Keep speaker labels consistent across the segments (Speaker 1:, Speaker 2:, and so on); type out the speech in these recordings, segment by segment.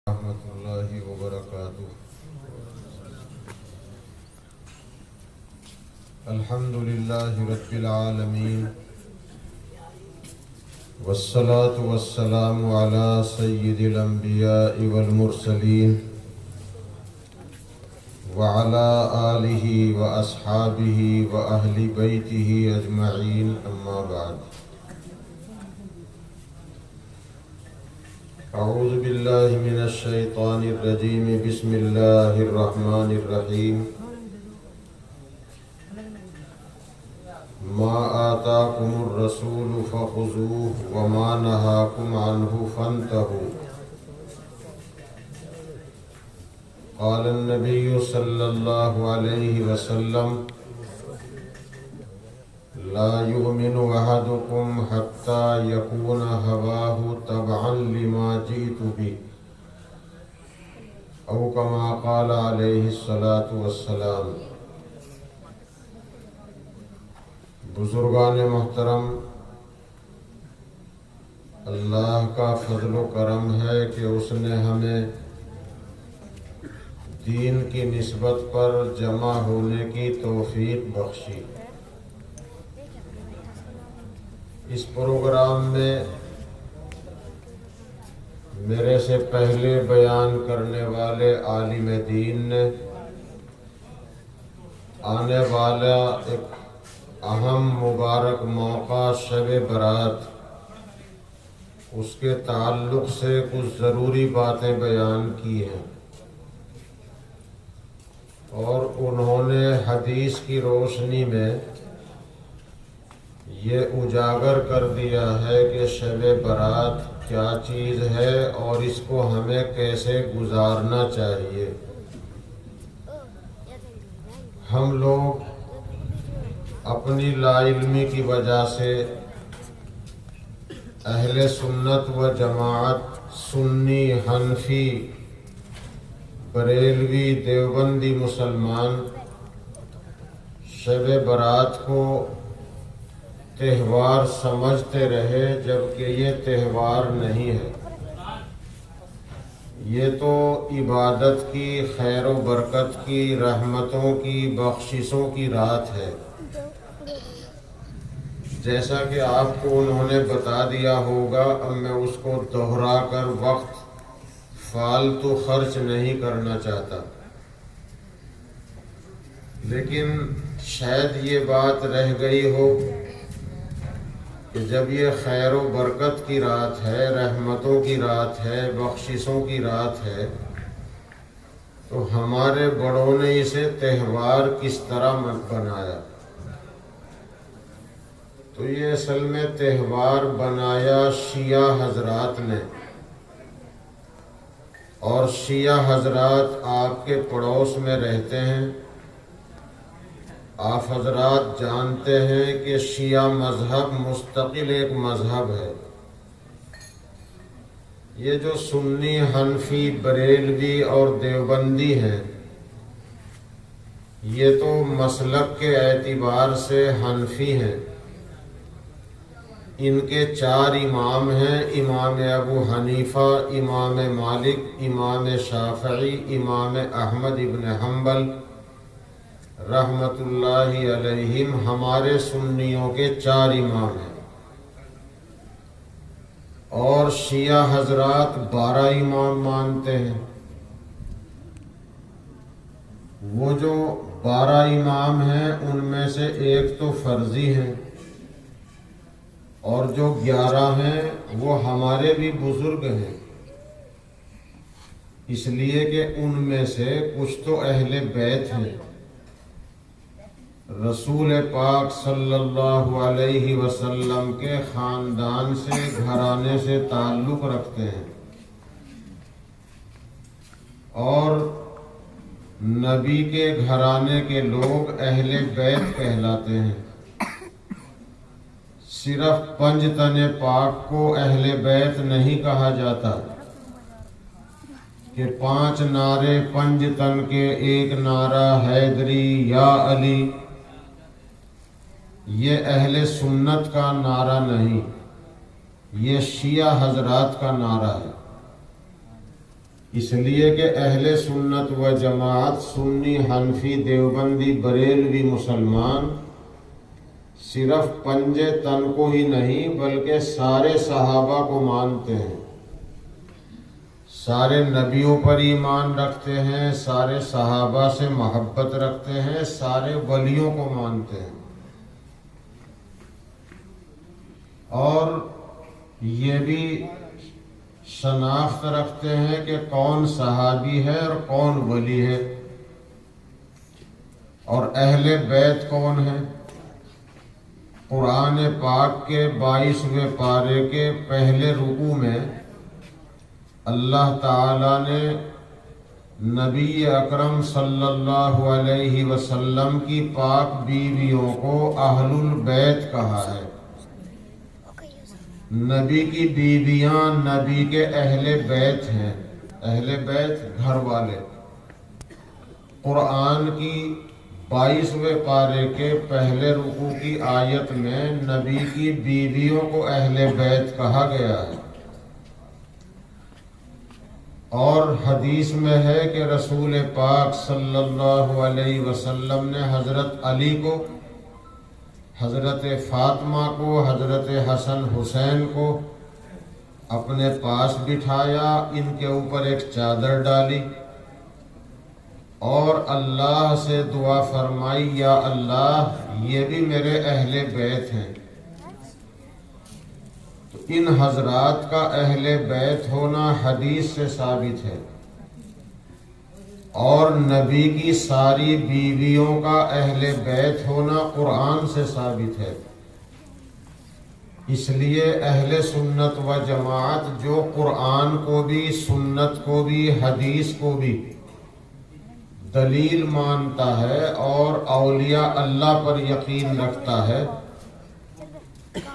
Speaker 1: ورحمۃ اللہ وبرکاتہ۔ الحمد للہ رب العالمین والصلاة والسلام علی سید الانبیاء والمرسلین وعلی آلہ واصحابہ واہل بیتہ اجمعین، اما بعد۔ اعوذ باللہ من الشیطان الرجیم، بسم اللہ الرحمن الرحیم۔ ما آتاکم الرسول فخذوہ وما نہاکم عنہ فانتہوا۔ قال النبی صلی اللہ علیہ وسلم: لا يؤمن أحدكم حتى يكون هواه تبعا لما جئت به، أو كما قال عليه الصلاة والسلام۔ بزرگان محترم، اللہ کا فضل و کرم ہے کہ اس نے ہمیں دین کی نسبت پر جمع ہونے کی توفیق بخشی۔ اس پروگرام میں میرے سے پہلے بیان کرنے والے عالم دین نے آنے والا ایک اہم مبارک موقع شب برات، اس کے تعلق سے کچھ ضروری باتیں بیان کی ہیں، اور انہوں نے حدیث کی روشنی میں یہ اجاگر کر دیا ہے کہ شب برات کیا چیز ہے اور اس کو ہمیں کیسے گزارنا چاہیے۔ ہم لوگ اپنی لا علمی کی وجہ سے اہل سنت و جماعت، سنی، حنفی، بریلوی، دیوبندی مسلمان شب برات کو تہوار سمجھتے رہے، جبکہ یہ تہوار نہیں ہے۔ یہ تو عبادت کی، خیر و برکت کی، رحمتوں کی، بخششوں کی رات ہے۔ جیسا کہ آپ کو انہوں نے بتا دیا ہوگا، اب میں اس کو دہرا کر وقت فالتو خرچ نہیں کرنا چاہتا، لیکن شاید یہ بات رہ گئی ہو کہ جب یہ خیر و برکت کی رات ہے، رحمتوں کی رات ہے، بخششوں کی رات ہے، تو ہمارے بڑوں نے اسے تہوار کس طرح بنایا؟ تو یہ اصل میں تہوار بنایا شیعہ حضرات نے، اور شیعہ حضرات آپ کے پڑوس میں رہتے ہیں۔ آپ حضرات جانتے ہیں کہ شیعہ مذہب مستقل ایک مذہب ہے۔ یہ جو سنی، حنفی، بریلوی اور دیوبندی ہیں، یہ تو مسلک کے اعتبار سے حنفی ہیں۔ ان کے 4 امام ہیں: امام ابو حنیفہ، امام مالک، امام شافعی، امام احمد ابن حنبل رحمت اللہ علیہم۔ ہمارے سنیوں کے 4 امام ہیں، اور شیعہ حضرات 12 امام مانتے ہیں۔ وہ جو 12 امام ہیں ان میں سے ایک تو فرضی ہیں، اور جو 11 ہیں وہ ہمارے بھی بزرگ ہیں، اس لیے کہ ان میں سے کچھ تو اہل بیت ہیں، رسول پاک صلی اللہ علیہ وسلم کے خاندان سے، گھرانے سے تعلق رکھتے ہیں، اور نبی کے گھرانے کے لوگ اہل بیت کہلاتے ہیں۔ صرف 5 تن پاک کو اہل بیت نہیں کہا جاتا کہ 5 نعرے 5 تن کے، ایک نعرہ حیدری یا علی، یہ اہل سنت کا نعرہ نہیں، یہ شیعہ حضرات کا نعرہ ہے۔ اس لیے کہ اہل سنت و جماعت سنی، حنفی، دیوبندی، بریلوی مسلمان صرف پنجے تن کو ہی نہیں بلکہ سارے صحابہ کو مانتے ہیں، سارے نبیوں پر ایمان رکھتے ہیں، سارے صحابہ سے محبت رکھتے ہیں، سارے ولیوں کو مانتے ہیں، اور یہ بھی شناخت رکھتے ہیں کہ کون صحابی ہے اور کون ولی ہے، اور اہل بیت کون ہے۔ قرآن پاک کے 22ویں پارے کے پہلے رکوع میں اللہ تعالیٰ نے نبی اکرم صلی اللہ علیہ وسلم کی پاک بیویوں کو اہل البیت کہا ہے۔ نبی کی بیویاں نبی کے اہل بیت ہیں، اہل بیت گھر والے۔ قرآن کی 22ویں پارے کے پہلے رکوع کی آیت میں نبی کی بیویوں کو اہل بیت کہا گیا ہے، اور حدیث میں ہے کہ رسول پاک صلی اللہ علیہ وسلم نے حضرت علی کو، حضرت فاطمہ کو، حضرت حسن حسین کو اپنے پاس بٹھایا، ان کے اوپر ایک چادر ڈالی اور اللہ سے دعا فرمائی، یا اللہ یہ بھی میرے اہل بیت ہیں۔ تو ان حضرات کا اہل بیت ہونا حدیث سے ثابت ہے، اور نبی کی ساری بیویوں کا اہل بیت ہونا قرآن سے ثابت ہے۔ اس لیے اہل سنت و جماعت جو قرآن کو بھی، سنت کو بھی، حدیث کو بھی دلیل مانتا ہے اور اولیاء اللہ پر یقین رکھتا ہے،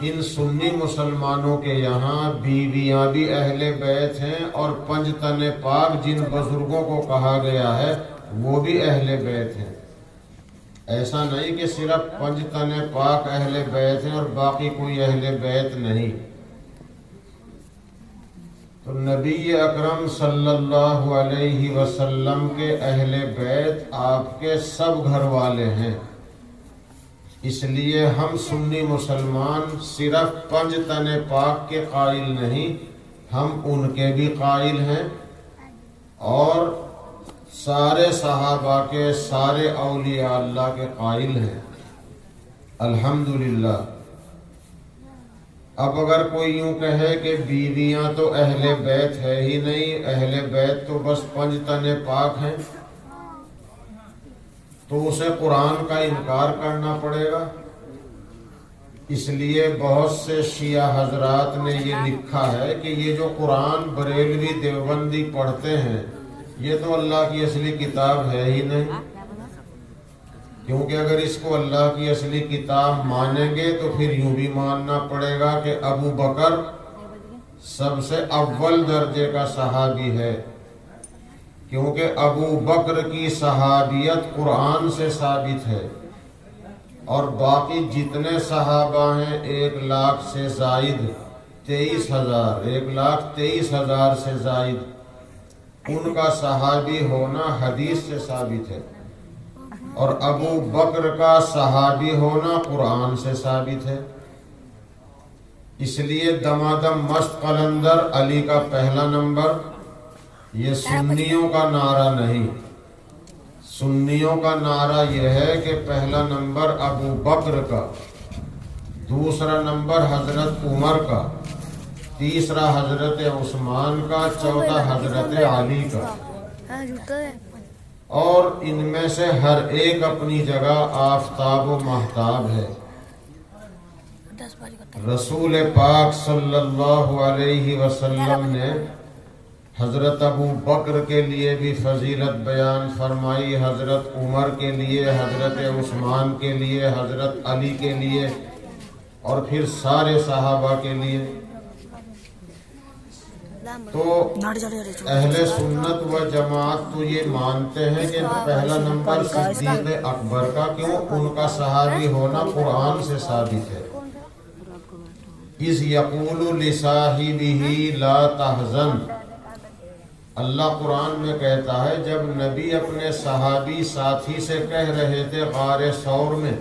Speaker 1: ان سنی مسلمانوں کے یہاں بیویاں بھی اہل بیت ہیں، اور پنجتن پاک جن بزرگوں کو کہا گیا ہے وہ بھی اہل بیت ہیں۔ ایسا نہیں کہ صرف پنجتن پاک اہل بیت ہیں اور باقی کوئی اہل بیت نہیں۔ تو نبی اکرم صلی اللہ علیہ وسلم کے اہل بیت آپ کے سب گھر والے ہیں، اس لیے ہم سنی مسلمان صرف پنجتن پاک کے قائل نہیں، ہم ان کے بھی قائل ہیں، اور سارے صحابہ کے، سارے اولیاء اللہ کے قائل ہیں، الحمدللہ۔ اب اگر کوئی یوں کہے کہ بیویاں تو اہل بیت ہے ہی نہیں، اہل بیت تو بس پنجتن پاک ہیں، تو اسے قرآن کا انکار کرنا پڑے گا۔ اس لیے بہت سے شیعہ حضرات نے یہ لکھا ہے کہ یہ جو قرآن بریلوی دیوبندی پڑھتے ہیں یہ تو اللہ کی اصلی کتاب ہے ہی نہیں، کیونکہ اگر اس کو اللہ کی اصلی کتاب مانیں گے تو پھر یوں بھی ماننا پڑے گا کہ ابو بکر سب سے اول درجے کا صحابی ہے، کیونکہ ابو بکر کی صحابیت قرآن سے ثابت ہے، اور باقی جتنے صحابہ ہیں 1,00,000 سے زائد 23,000، 1,23,000 سے زائد، ان کا صحابی ہونا حدیث سے ثابت ہے، اور ابو بکر کا صحابی ہونا قرآن سے ثابت ہے۔ اس لیے دمادم مست قلندر علی کا پہلا نمبر، یہ سنیوں کا نعرہ نہیں، سنیوں کا نعرہ یہ ہے کہ پہلا نمبر ابو بکر کا، دوسرا نمبر حضرت عمر کا، تیسرا حضرت عثمان کا، چوتھا حضرت علی کا، اور ان میں سے ہر ایک اپنی جگہ آفتاب و مہتاب ہے۔ رسول پاک صلی اللہ علیہ وسلم نے حضرت ابو بکر کے لیے بھی فضیلت بیان فرمائی، حضرت عمر کے لیے، حضرت عثمان کے لیے، حضرت علی کے لیے، اور پھر سارے صحابہ کے لیے۔ تو اہل سنت و جماعت تو یہ مانتے ہیں کہ پہلا نمبر صدیق اکبر کا، کیوں؟ ان کا صحابی ہونا قرآن سے ثابت ہے۔ اذ یقول لصاحبہ لا تحزن، اللہ قرآن میں کہتا ہے جب نبی اپنے صحابی ساتھی سے کہہ رہے تھے غار ثور میں،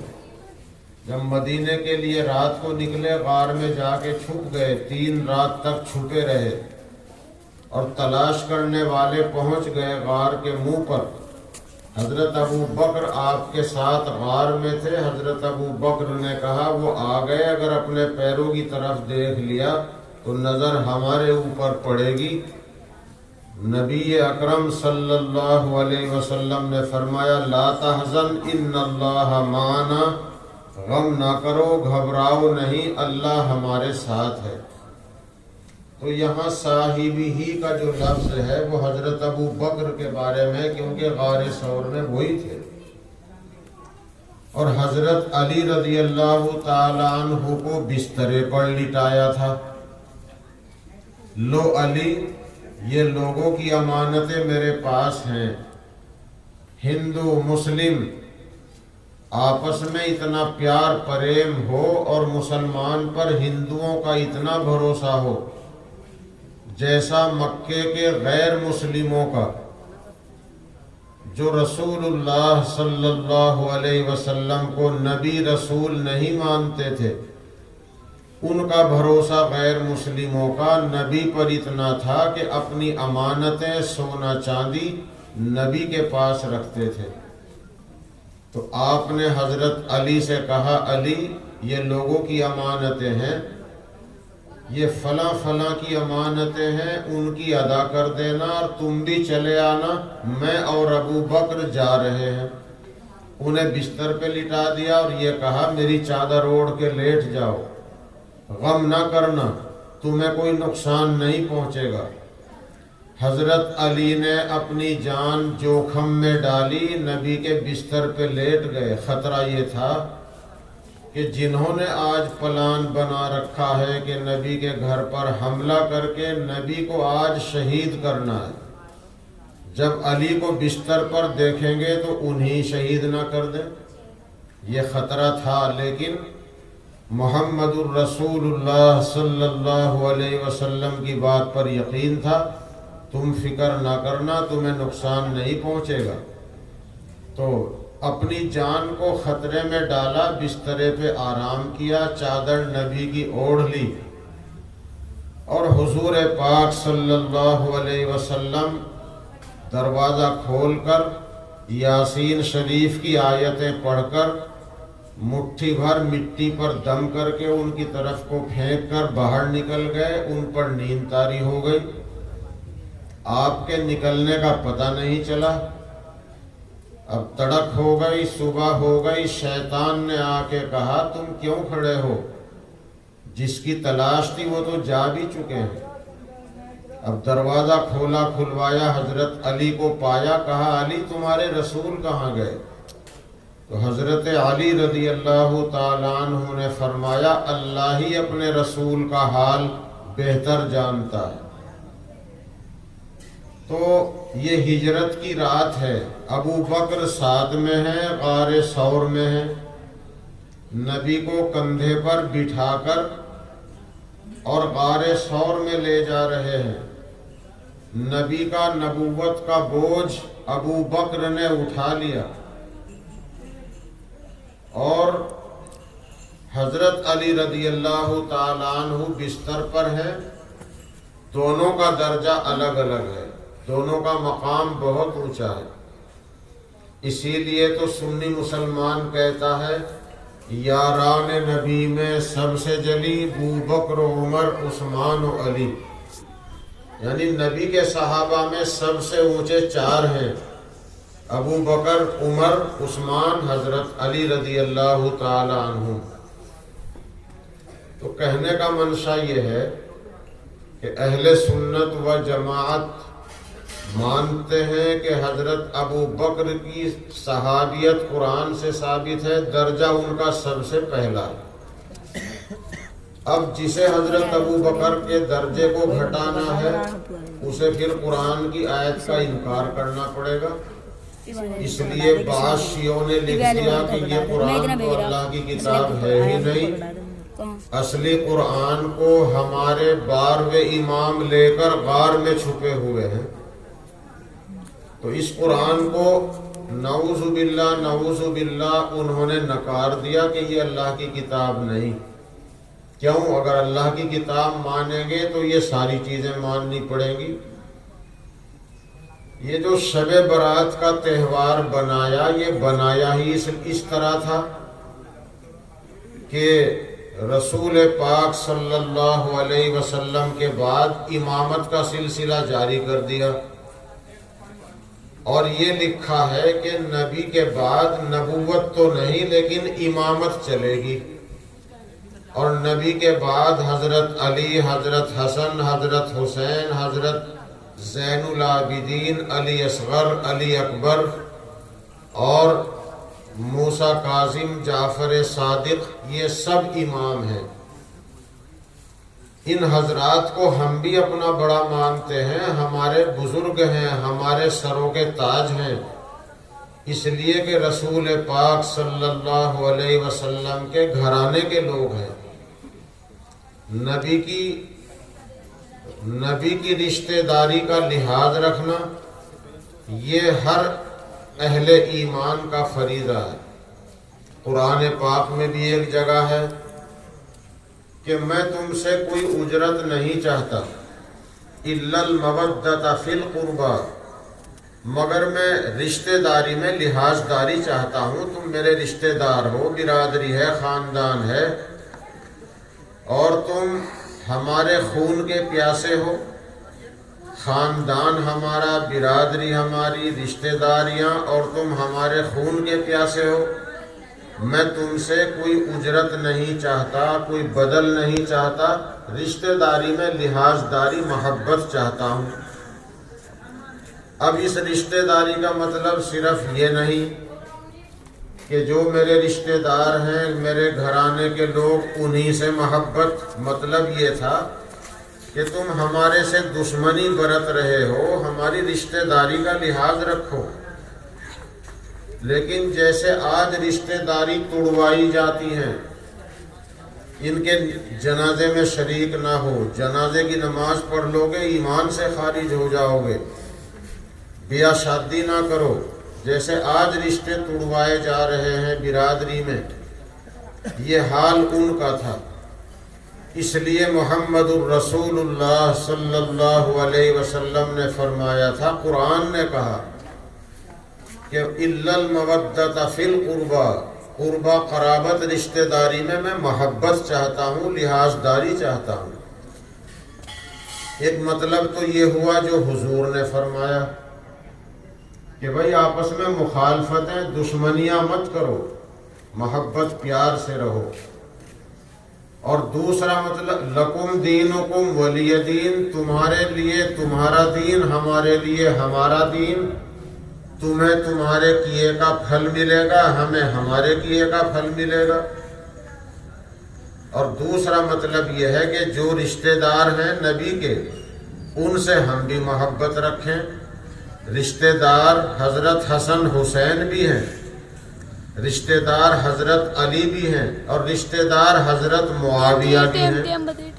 Speaker 1: جب مدینے کے لیے رات کو نکلے، غار میں جا کے چھپ گئے، 3 رات تک چھپے رہے، اور تلاش کرنے والے پہنچ گئے غار کے منہ پر۔ حضرت ابو بکر آپ کے ساتھ غار میں تھے۔ حضرت ابو بکر نے کہا وہ آ گئے، اگر اپنے پیروں کی طرف دیکھ لیا تو نظر ہمارے اوپر پڑے گی۔ نبی اکرم صلی اللہ علیہ وسلم نے فرمایا لا تحزن ان اللہ معنا، غم نہ کرو، گھبراؤ نہیں، اللہ ہمارے ساتھ ہے۔ تو یہاں صاحبی ہی کا جو لفظ ہے وہ حضرت ابو بکر کے بارے میں، کیونکہ غار ثور میں وہی تھے۔ اور حضرت علی رضی اللہ تعالی عنہ کو بسترے پر لٹایا تھا۔ لو علی، یہ لوگوں کی امانتیں میرے پاس ہیں۔ ہندو مسلم آپس میں اتنا پیار پریم ہو اور مسلمان پر ہندوؤں کا اتنا بھروسہ ہو جیسا مکے کے غیر مسلموں کا، جو رسول اللہ صلی اللہ علیہ وسلم کو نبی رسول نہیں مانتے تھے، ان کا بھروسہ غیر مسلموں کا نبی پر اتنا تھا کہ اپنی امانتیں سونا چاندی نبی کے پاس رکھتے تھے۔ تو آپ نے حضرت علی سے کہا علی، یہ لوگوں کی امانتیں ہیں، یہ فلاں فلاں کی امانتیں ہیں، ان کی ادا کر دینا اور تم بھی چلے آنا، میں اور ابو بکر جا رہے ہیں۔ انہیں بستر پہ لٹا دیا اور یہ کہا میری چادر اوڑھ کے لیٹ جاؤ، غم نہ کرنا، تمہیں کوئی نقصان نہیں پہنچے گا۔ حضرت علی نے اپنی جان جوخم میں ڈالی، نبی کے بستر پہ لیٹ گئے۔ خطرہ یہ تھا کہ جنہوں نے آج پلان بنا رکھا ہے کہ نبی کے گھر پر حملہ کر کے نبی کو آج شہید کرنا ہے، جب علی کو بستر پر دیکھیں گے تو انہیں شہید نہ کر دیں، یہ خطرہ تھا۔ لیکن محمد الرسول اللہ صلی اللہ علیہ وسلم کی بات پر یقین تھا، تم فکر نہ کرنا، تمہیں نقصان نہیں پہنچے گا۔ تو اپنی جان کو خطرے میں ڈالا، بسترے پہ آرام کیا، چادر نبی کی اوڑھ لی، اور حضور پاک صلی اللہ علیہ وسلم دروازہ کھول کر یاسین شریف کی آیتیں پڑھ کر مٹھی بھر مٹی پر دم کر کے ان کی طرف کو پھینک کر باہر نکل گئے۔ ان پر نیند طاری ہو گئی، آپ کے نکلنے کا پتہ نہیں چلا۔ اب تڑک ہو گئی، صبح ہو گئی، شیطان نے آ کے کہا تم کیوں کھڑے ہو؟ جس کی تلاش تھی وہ تو جا بھی چکے ہیں۔ اب دروازہ کھولا، کھلوایا، حضرت علی کو پایا، کہا علی تمہارے رسول کہاں گئے؟ تو حضرت علی رضی اللہ تعالیٰ عنہ نے فرمایا اللہ ہی اپنے رسول کا حال بہتر جانتا ہے۔ تو یہ ہجرت کی رات ہے، ابو بکر ساتھ میں ہیں، غار ثور میں ہیں، نبی کو کندھے پر بٹھا کر اور غار ثور میں لے جا رہے ہیں۔ نبی کا نبوت کا بوجھ ابو بکر نے اٹھا لیا، اور حضرت علی رضی اللہ تعالیٰ عنہ بستر پر ہیں۔ دونوں کا درجہ الگ الگ ہے، دونوں کا مقام بہت اونچا ہے۔ اسی لیے تو سنی مسلمان کہتا ہے یاران نبی میں سب سے جلی ابو بکر و عمر عثمان و علی، یعنی نبی کے صحابہ میں سب سے اونچے 4 ہیں، ابو بکر، عمر، عثمان، حضرت علی رضی اللہ تعالی عنہ۔ تو کہنے کا منشا یہ ہے کہ اہل سنت و جماعت مانتے ہیں کہ حضرت ابو بکر کی صحابیت قرآن سے ثابت ہے، درجہ ان کا سب سے پہلا ہے۔ اب جسے حضرت ابو بکر کے درجے کو گھٹانا ہے اسے پھر قرآن کی آیت کا انکار کرنا پڑے گا۔ اس لیے بعض شیعوں نے لکھ دیا کہ یہ قرآن تو اللہ کی کتاب ہے ہی نہیں، اصلی قرآن کو ہمارے 12ویں امام لے کر غار میں چھپے ہوئے ہیں، تو اس قرآن کو نعوذ باللہ انہوں نے نکار دیا کہ یہ اللہ کی کتاب نہیں۔ کیوں؟ اگر اللہ کی کتاب مانیں گے تو یہ ساری چیزیں ماننی پڑیں گی۔ یہ جو شب برات کا تہوار بنایا، یہ بنایا ہی اس طرح تھا کہ رسول پاک صلی اللہ علیہ وسلم کے بعد امامت کا سلسلہ جاری کر دیا، اور یہ لکھا ہے کہ نبی کے بعد نبوت تو نہیں لیکن امامت چلے گی، اور نبی کے بعد حضرت علی، حضرت حسن، حضرت حسین، حضرت زین العابدین، علی اصغر، علی اکبر، اور موسیٰ کاظم، جعفر صادق، یہ سب امام ہیں۔ ان حضرات کو ہم بھی اپنا بڑا مانتے ہیں، ہمارے بزرگ ہیں، ہمارے سروں کے تاج ہیں، اس لیے کہ رسول پاک صلی اللہ علیہ وسلم کے گھرانے کے لوگ ہیں۔ نبی کی رشتہ داری کا لحاظ رکھنا یہ ہر اہل ایمان کا فریضہ ہے۔ قرآن پاک میں بھی ایک جگہ ہے کہ میں تم سے کوئی اجرت نہیں چاہتا، الا المودۃ فی القربى، مگر میں رشتہ داری میں لحاظ داری چاہتا ہوں۔ تم میرے رشتہ دار ہو، برادری ہے، خاندان ہے، اور تم ہمارے خون کے پیاسے ہو۔ خاندان ہمارا، برادری ہماری، رشتہ داریاں، اور تم ہمارے خون کے پیاسے ہو۔ میں تم سے کوئی اجرت نہیں چاہتا، کوئی بدل نہیں چاہتا، رشتہ داری میں لحاظ داری، محبت چاہتا ہوں۔ اب اس رشتہ داری کا مطلب صرف یہ نہیں کہ جو میرے رشتہ دار ہیں، میرے گھرانے کے لوگ، انہی سے محبت۔ مطلب یہ تھا کہ تم ہمارے سے دشمنی برت رہے ہو، ہماری رشتہ داری کا لحاظ رکھو۔ لیکن جیسے آج رشتہ داری توڑوائی جاتی ہیں، ان کے جنازے میں شریک نہ ہو، جنازے کی نماز پڑھ لو گے ایمان سے خارج ہو جاؤ گے، بیاہ شادی نہ کرو، جیسے آج رشتے توڑوائے جا رہے ہیں برادری میں، یہ حال ان کا تھا۔ اس لیے محمد الرسول اللہ صلی اللہ علیہ وسلم نے فرمایا تھا، قرآن نے کہا کہ الا المودۃ فی القربى، قربہ قرابت رشتہ داری میں محبت چاہتا ہوں، لحاظ داری چاہتا ہوں۔ ایک مطلب تو یہ ہوا جو حضور نے فرمایا کہ بھائی آپس میں مخالفتیں، دشمنیاں مت کرو، محبت پیار سے رہو۔ اور دوسرا مطلب لکم دینکم ولی دین، تمہارے لیے تمہارا دین، ہمارے لیے ہمارا دین، تمہیں تمہارے کیے کا پھل ملے گا، ہمیں ہمارے کیے کا پھل ملے گا۔ اور دوسرا مطلب یہ ہے کہ جو رشتہ دار ہیں نبی کے، ان سے ہم بھی محبت رکھیں۔ رشتہ دار حضرت حسن حسین بھی ہیں، رشتہ دار حضرت علی بھی ہیں، اور رشتہ دار حضرت معاویہ بھی ہیں۔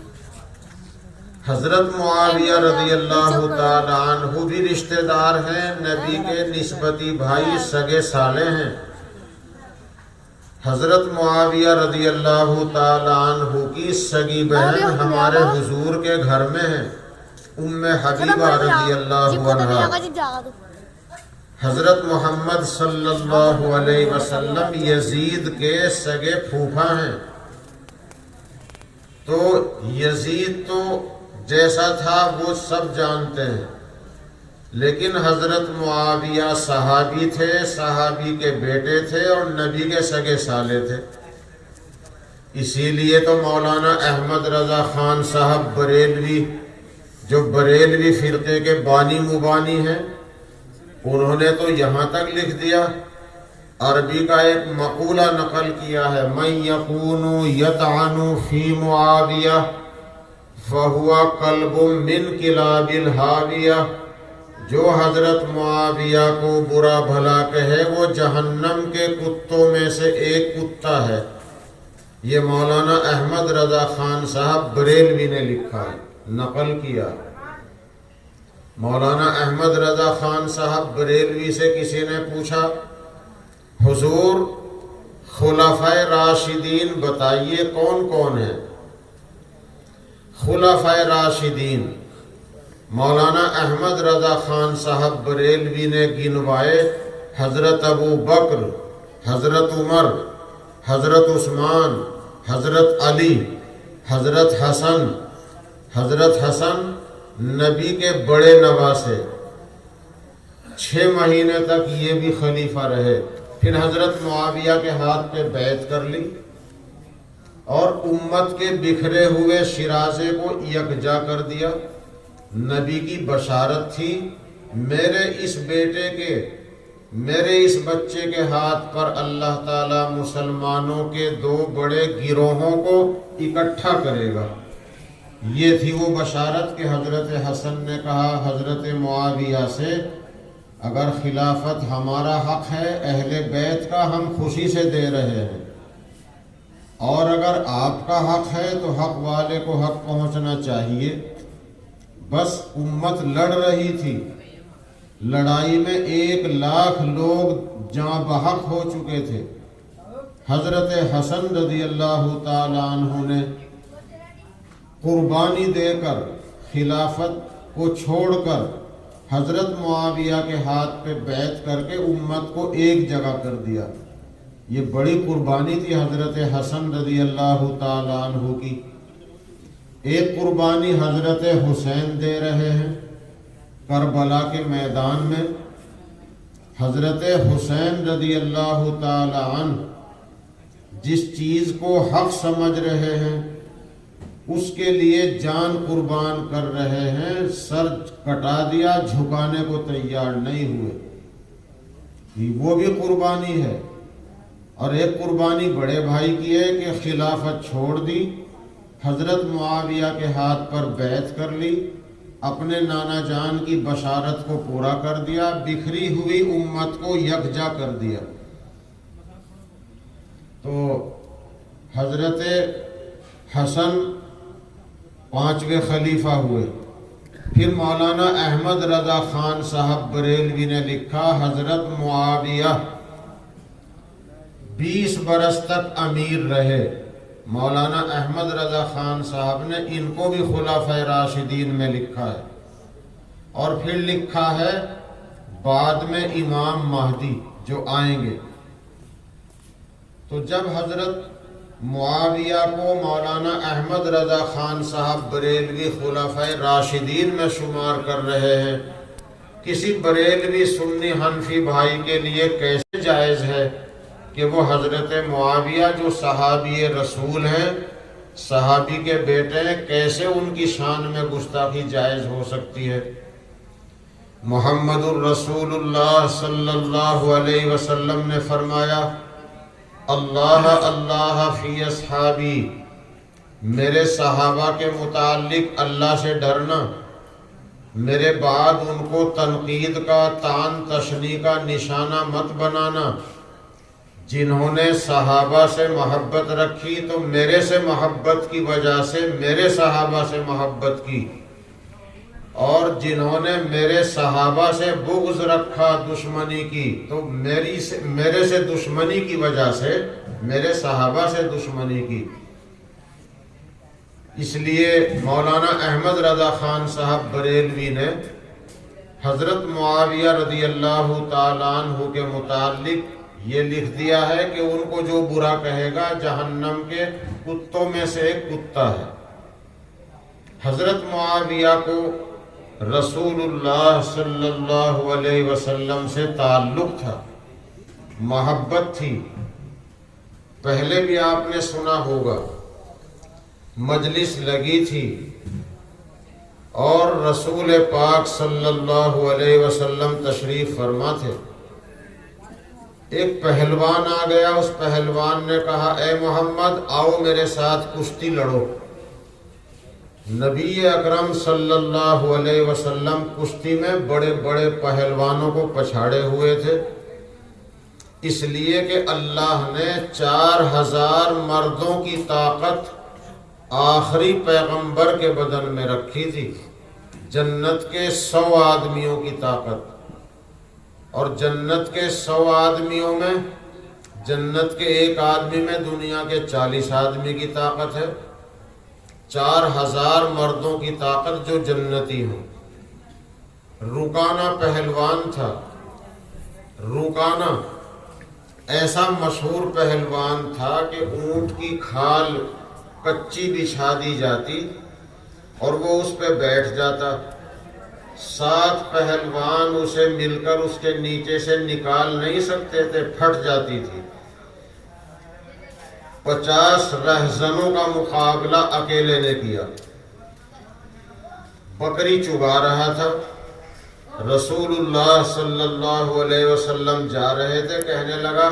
Speaker 1: حضرت معاویہ رضی اللہ تعالی عنہ بھی رشتہ دار ہیں، نبی کے نسبتی بھائی، سگے سالے ہیں۔ حضرت معاویہ رضی اللہ تعالی عنہ کی سگی بہن ہمارے حضور کے گھر میں ہیں، ام حبیبہ رضی اللہ عنہا۔ حضرت محمد صلی اللہ علیہ وسلم یزید کے سگے پھوپھا ہیں۔ تو یزید تو جیسا تھا وہ سب جانتے ہیں، لیکن حضرت معاویہ صحابی تھے، صحابی کے بیٹے تھے، اور نبی کے سگے سالے تھے۔ اسی لیے تو مولانا احمد رضا خان صاحب بریلوی، جو بریلوی فرقے کے بانی مبانی ہیں، انہوں نے تو یہاں تک لکھ دیا، عربی کا ایک مقولہ نقل کیا ہے، من یکون یطعن فی معاویہ فہو کلب من کلاب الحاویہ، جو حضرت معاویہ کو برا بھلا کہے وہ جہنم کے کتوں میں سے ایک کتا ہے۔ یہ مولانا احمد رضا خان صاحب بریلوی نے لکھا ہے، نقل کیا۔ مولانا احمد رضا خان صاحب بریلوی سے کسی نے پوچھا، حضور خلفائے راشدین بتائیے کون کون ہیں؟ خلفائے راشدین مولانا احمد رضا خان صاحب بریلوی نے گنوائے، حضرت ابو بکر، حضرت عمر، حضرت عثمان، حضرت علی، حضرت حسن نبی کے بڑے نواسے، 6 مہینے تک یہ بھی خلیفہ رہے۔ پھر حضرت معاویہ کے ہاتھ پہ بیعت کر لی اور امت کے بکھرے ہوئے شرازے کو یکجا کر دیا۔ نبی کی بشارت تھی، میرے اس بیٹے کے، میرے اس بچے کے ہاتھ پر اللہ تعالیٰ مسلمانوں کے 2 بڑے گروہوں کو اکٹھا کرے گا۔ یہ تھی وہ بشارت کہ حضرت حسن نے کہا حضرت معاویہ سے، اگر خلافت ہمارا حق ہے اہل بیت کا، ہم خوشی سے دے رہے ہیں، اور اگر آپ کا حق ہے تو حق والے کو حق پہنچنا چاہیے۔ بس امت لڑ رہی تھی، لڑائی میں 1 لاکھ لوگ جاں بحق ہو چکے تھے۔ حضرت حسن رضی اللہ تعالیٰ عنہ نے قربانی دے کر، خلافت کو چھوڑ کر، حضرت معاویہ کے ہاتھ پہ بیعت کر کے امت کو ایک جگہ کر دیا۔ یہ بڑی قربانی تھی حضرت حسن رضی اللہ تعالیٰ عنہ کی۔ ایک قربانی حضرت حسین دے رہے ہیں کربلا کے میدان میں۔ حضرت حسین رضی اللہ تعالیٰ عنہ جس چیز کو حق سمجھ رہے ہیں اس کے لیے جان قربان کر رہے ہیں، سر کٹا دیا، جھکانے کو تیار نہیں ہوئے۔ وہ بھی قربانی ہے۔ اور ایک قربانی بڑے بھائی کی ہے کہ خلافت چھوڑ دی، حضرت معاویہ کے ہاتھ پر بیعت کر لی، اپنے نانا جان کی بشارت کو پورا کر دیا، بکھری ہوئی امت کو یکجا کر دیا۔ تو حضرت حسن 5ویں خلیفہ ہوئے۔ پھر مولانا احمد رضا خان صاحب بریلوی نے لکھا، حضرت معاویہ 20 برس تک امیر رہے۔ مولانا احمد رضا خان صاحب نے ان کو بھی خلفائے راشدین میں لکھا ہے، اور پھر لکھا ہے بعد میں امام مہدی جو آئیں گے۔ تو جب حضرت معاویہ کو مولانا احمد رضا خان صاحب بریلوی خلفائے راشدین میں شمار کر رہے ہیں، کسی بریلوی سنی حنفی بھائی کے لیے کیسے جائز ہے کہ وہ حضرت معاویہ جو صحابی رسول ہیں، صحابی کے بیٹے ہیں، کیسے ان کی شان میں گستاخی جائز ہو سکتی ہے؟ محمد الرسول اللہ صلی اللہ علیہ وسلم نے فرمایا، اللہ اللہ فی اصحابی، میرے صحابہ کے متعلق اللہ سے ڈرنا، میرے بعد ان کو تنقید کا، طعن تشنیع کا نشانہ مت بنانا۔ جنہوں نے صحابہ سے محبت رکھی تو میرے سے محبت کی وجہ سے میرے صحابہ سے محبت کی، اور جنہوں نے میرے صحابہ سے بغض رکھا، دشمنی کی، تو میرے سے دشمنی کی وجہ سے میرے صحابہ سے دشمنی کی۔ اس لیے مولانا احمد رضا خان صاحب بریلوی نے حضرت معاویہ رضی اللہ تعالیٰ عنہ کے متعلق یہ لکھ دیا ہے کہ ان کو جو برا کہے گا جہنم کے کتوں میں سے ایک کتا ہے۔ حضرت معاویہ کو رسول اللہ صلی اللہ علیہ وسلم سے تعلق تھا، محبت تھی۔ پہلے بھی آپ نے سنا ہوگا، مجلس لگی تھی اور رسول پاک صلی اللہ علیہ وسلم تشریف فرما تھے۔ ایک پہلوان آ گیا، اس پہلوان نے کہا، اے محمد آؤ میرے ساتھ کشتی لڑو۔ نبی اکرم صلی اللہ علیہ وسلم کشتی میں بڑے بڑے پہلوانوں کو پچھاڑے ہوئے تھے، اس لیے کہ اللہ نے 4000 مردوں کی طاقت آخری پیغمبر کے بدن میں رکھی تھی۔ جنت کے 100 آدمیوں کی طاقت، اور جنت کے 100 آدمیوں میں جنت کے ایک آدمی میں دنیا کے 40 آدمی کی طاقت ہے۔ 4000 مردوں کی طاقت جو جنتی ہوں۔ رکانہ پہلوان تھا۔ رکانہ ایسا مشہور پہلوان تھا کہ اونٹ کی کھال کچی بچھا دی جاتی اور وہ اس پہ بیٹھ جاتا، 7 پہلوان اسے مل کر اس کے نیچے سے نکال نہیں سکتے تھے، پھٹ جاتی تھی۔ 50 رہزنوں کا مقابلہ اکیلے نے کیا۔ بکری چگا رہا تھا، رسول اللہ صلی اللہ علیہ وسلم جا رہے تھے، کہنے لگا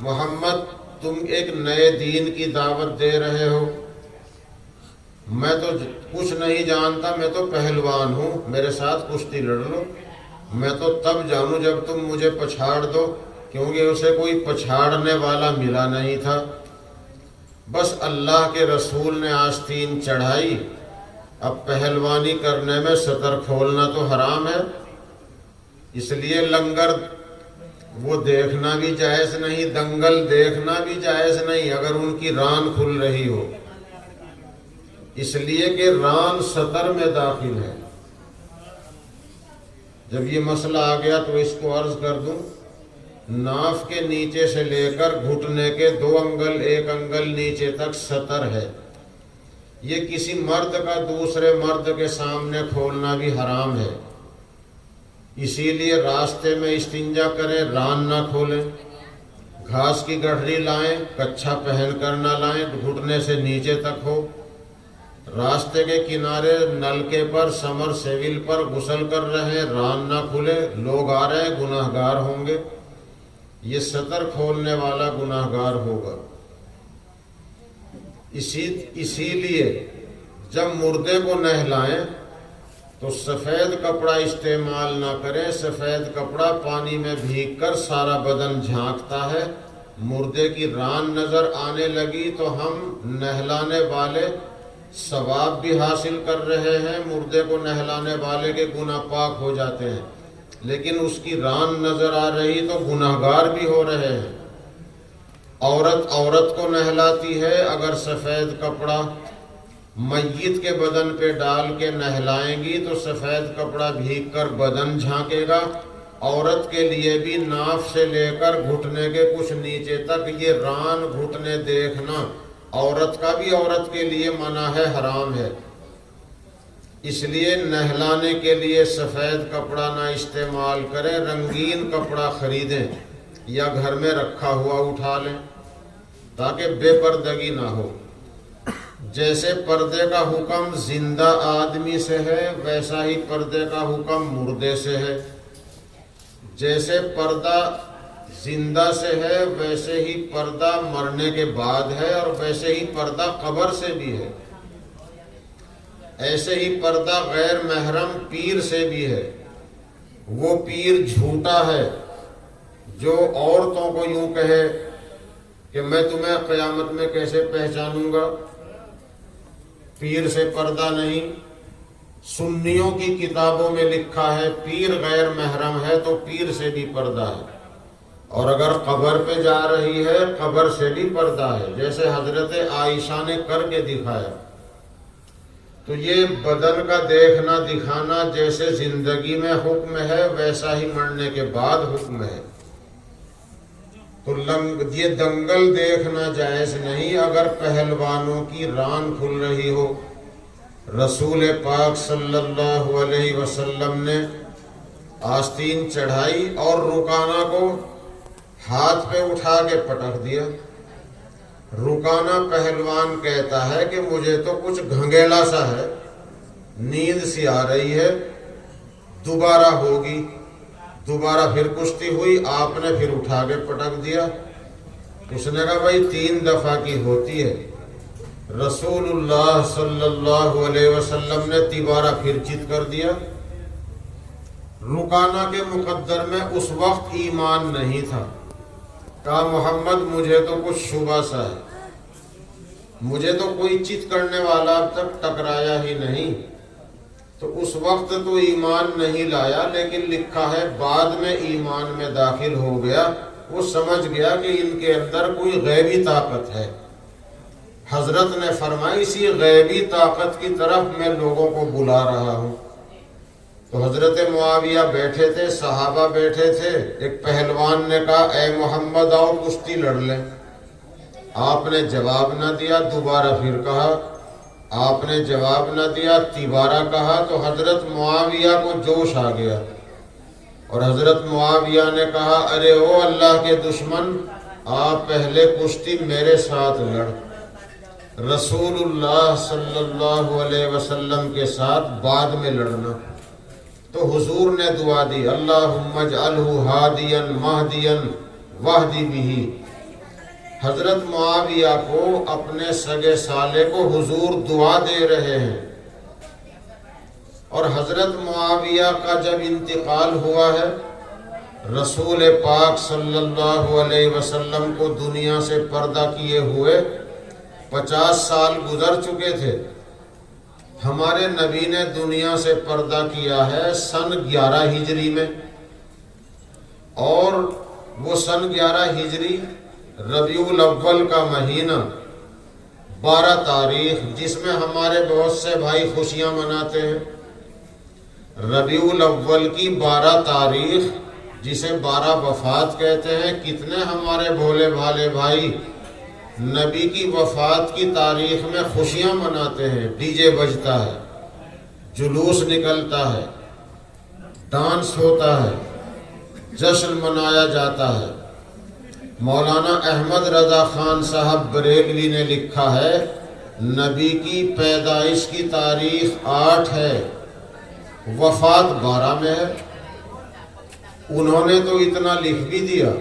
Speaker 1: محمد تم ایک نئے دین کی دعوت دے رہے ہو، میں تو کچھ نہیں جانتا، میں تو پہلوان ہوں، میرے ساتھ کشتی لڑ لو، میں تو تب جانوں جب تم مجھے پچھاڑ دو، کیونکہ اسے کوئی پچھاڑنے والا ملا نہیں تھا۔ بس اللہ کے رسول نے آستین چڑھائی، اب پہلوانی کرنے میں سطر کھولنا تو حرام ہے، اس لیے لنگر وہ دیکھنا بھی جائز نہیں، دنگل دیکھنا بھی جائز نہیں اگر ان کی ران کھل رہی ہو، اس لیے کہ ران سطر میں داخل ہے۔ جب یہ مسئلہ آ گیا تو اس کو عرض کر دوں، ناف کے نیچے سے لے کر گھٹنے کے 2 انگل 1 انگل نیچے تک سطر ہے، یہ کسی مرد کا دوسرے مرد کے سامنے کھولنا بھی حرام ہے، اسی لیے راستے میں استنجا کریں، ران نہ کھولیں، گھاس کی گٹھری لائیں، کچھا پہن کر نہ لائیں، گھٹنے سے نیچے تک ہو، راستے کے کنارے نلکے پر سمر سیول پر غسل کر رہے، ران نہ کھلے، لوگ آ رہے ہیں گناہ گار ہوں گے، یہ سطر کھولنے والا گناہ گار ہوگا۔ اسی لیے جب مردے کو نہلائیں تو سفید کپڑا استعمال نہ کریں، سفید کپڑا پانی میں بھیگ کر سارا بدن جھانکتا ہے، مردے کی ران نظر آنے لگی تو ہم نہلانے والے ثواب بھی حاصل کر رہے ہیں، مردے کو نہلانے والے کے گناہ پاک ہو جاتے ہیں، لیکن اس کی ران نظر آ رہی تو گناہ گار بھی ہو رہے ہیں۔ عورت کو نہلاتی ہے، اگر سفید کپڑا میت کے بدن پہ ڈال کے نہلائیں گی تو سفید کپڑا بھیگ کر بدن جھانکے گا۔ عورت کے لیے بھی ناف سے لے کر گھٹنے کے کچھ نیچے تک یہ ران گھٹنے دیکھنا عورت کا بھی عورت کے لیے منع ہے، حرام ہے، اس لیے نہلانے کے لیے سفید کپڑا نہ استعمال کریں، رنگین کپڑا خریدیں یا گھر میں رکھا ہوا اٹھا لیں تاکہ بے پردگی نہ ہو۔ جیسے پردے کا حکم زندہ آدمی سے ہے ویسا ہی پردے کا حکم مردے سے ہے، جیسے پردہ زندہ سے ہے ویسے ہی پردہ مرنے کے بعد ہے، اور ویسے ہی پردہ قبر سے بھی ہے، ایسے ہی پردہ غیر محرم پیر سے بھی ہے۔ وہ پیر جھوٹا ہے جو عورتوں کو یوں کہے کہ میں تمہیں قیامت میں کیسے پہچانوں گا، پیر سے پردہ نہیں۔ سنیوں کی کتابوں میں لکھا ہے پیر غیر محرم ہے تو پیر سے بھی پردہ ہے، اور اگر قبر پہ جا رہی ہے قبر سے بھی پردہ ہے، جیسے حضرت عائشہ نے کر کے دکھایا۔ تو یہ بدن کا دیکھنا دکھانا جیسے زندگی میں حکم ہے ویسا ہی مرنے کے بعد حکم ہے۔ تو یہ دنگل دیکھنا جائز نہیں اگر پہلوانوں کی ران کھل رہی ہو۔ رسول پاک صلی اللہ علیہ وسلم نے آستین چڑھائی اور رکانہ کو ہاتھ پہ اٹھا کے پٹک دیا۔ رکانہ پہلوان کہتا ہے کہ مجھے تو کچھ گھنگیلا سا ہے، نیند سی آ رہی ہے، دوبارہ ہوگی۔ دوبارہ پھر کشتی ہوئی، آپ نے پھر اٹھا کے پٹک دیا۔ اس نے کہا بھائی 3 دفعہ کی ہوتی ہے۔ رسول اللہ صلی اللہ علیہ وسلم نے تیبارہ پھر چت کر دیا۔ رکانہ کے مقدر میں اس وقت ایمان نہیں تھا، کہا محمد مجھے تو کچھ شبہ سا ہے، مجھے تو کوئی چت کرنے والا اب تک ٹکرایا ہی نہیں، تو اس وقت تو ایمان نہیں لایا، لیکن لکھا ہے بعد میں ایمان میں داخل ہو گیا۔ وہ سمجھ گیا کہ ان کے اندر کوئی غیبی طاقت ہے۔ حضرت نے فرمایا اسی غیبی طاقت کی طرف میں لوگوں کو بلا رہا ہوں۔ تو حضرت معاویہ بیٹھے تھے، صحابہ بیٹھے تھے۔ ایک پہلوان نے کہا اے محمد آؤ کشتی لڑ لیں۔ آپ نے جواب نہ دیا، دوبارہ پھر کہا، آپ نے جواب نہ دیا، تیبارہ کہا، تو حضرت معاویہ کو جوش آ گیا اور حضرت معاویہ نے کہا ارے او اللہ کے دشمن، آپ پہلے کشتی میرے ساتھ لڑ، رسول اللہ صلی اللہ علیہ وسلم کے ساتھ بعد میں لڑنا۔ تو حضور نے دعا دی اللہم اجعلہ ہادیا مہدیا واہدی بہ۔ حضرت معاویہ کو، اپنے سگے سالے کو حضور دعا دے رہے ہیں۔ اور حضرت معاویہ کا جب انتقال ہوا ہے، رسول پاک صلی اللہ علیہ وسلم کو دنیا سے پردہ کیے ہوئے 50 سال گزر چکے تھے۔ ہمارے نبی نے دنیا سے پردہ کیا ہے سن 11 ہجری میں، اور وہ سن 11 ہجری ربیع الاول کا مہینہ 12 تاریخ، جس میں ہمارے بہت سے بھائی خوشیاں مناتے ہیں۔ ربیع الاول کی 12 تاریخ، جسے 12 وفات کہتے ہیں، کتنے ہمارے بھولے بھالے بھائی نبی کی وفات کی تاریخ میں خوشیاں مناتے ہیں۔ ڈی جے بجتا ہے، جلوس نکلتا ہے، ڈانس ہوتا ہے، جشن منایا جاتا ہے۔ مولانا احمد رضا خان صاحب بریلوی نے لکھا ہے نبی کی پیدائش کی تاریخ 8 ہے، وفات 12 میں ہے۔ انہوں نے تو اتنا لکھ بھی دیا،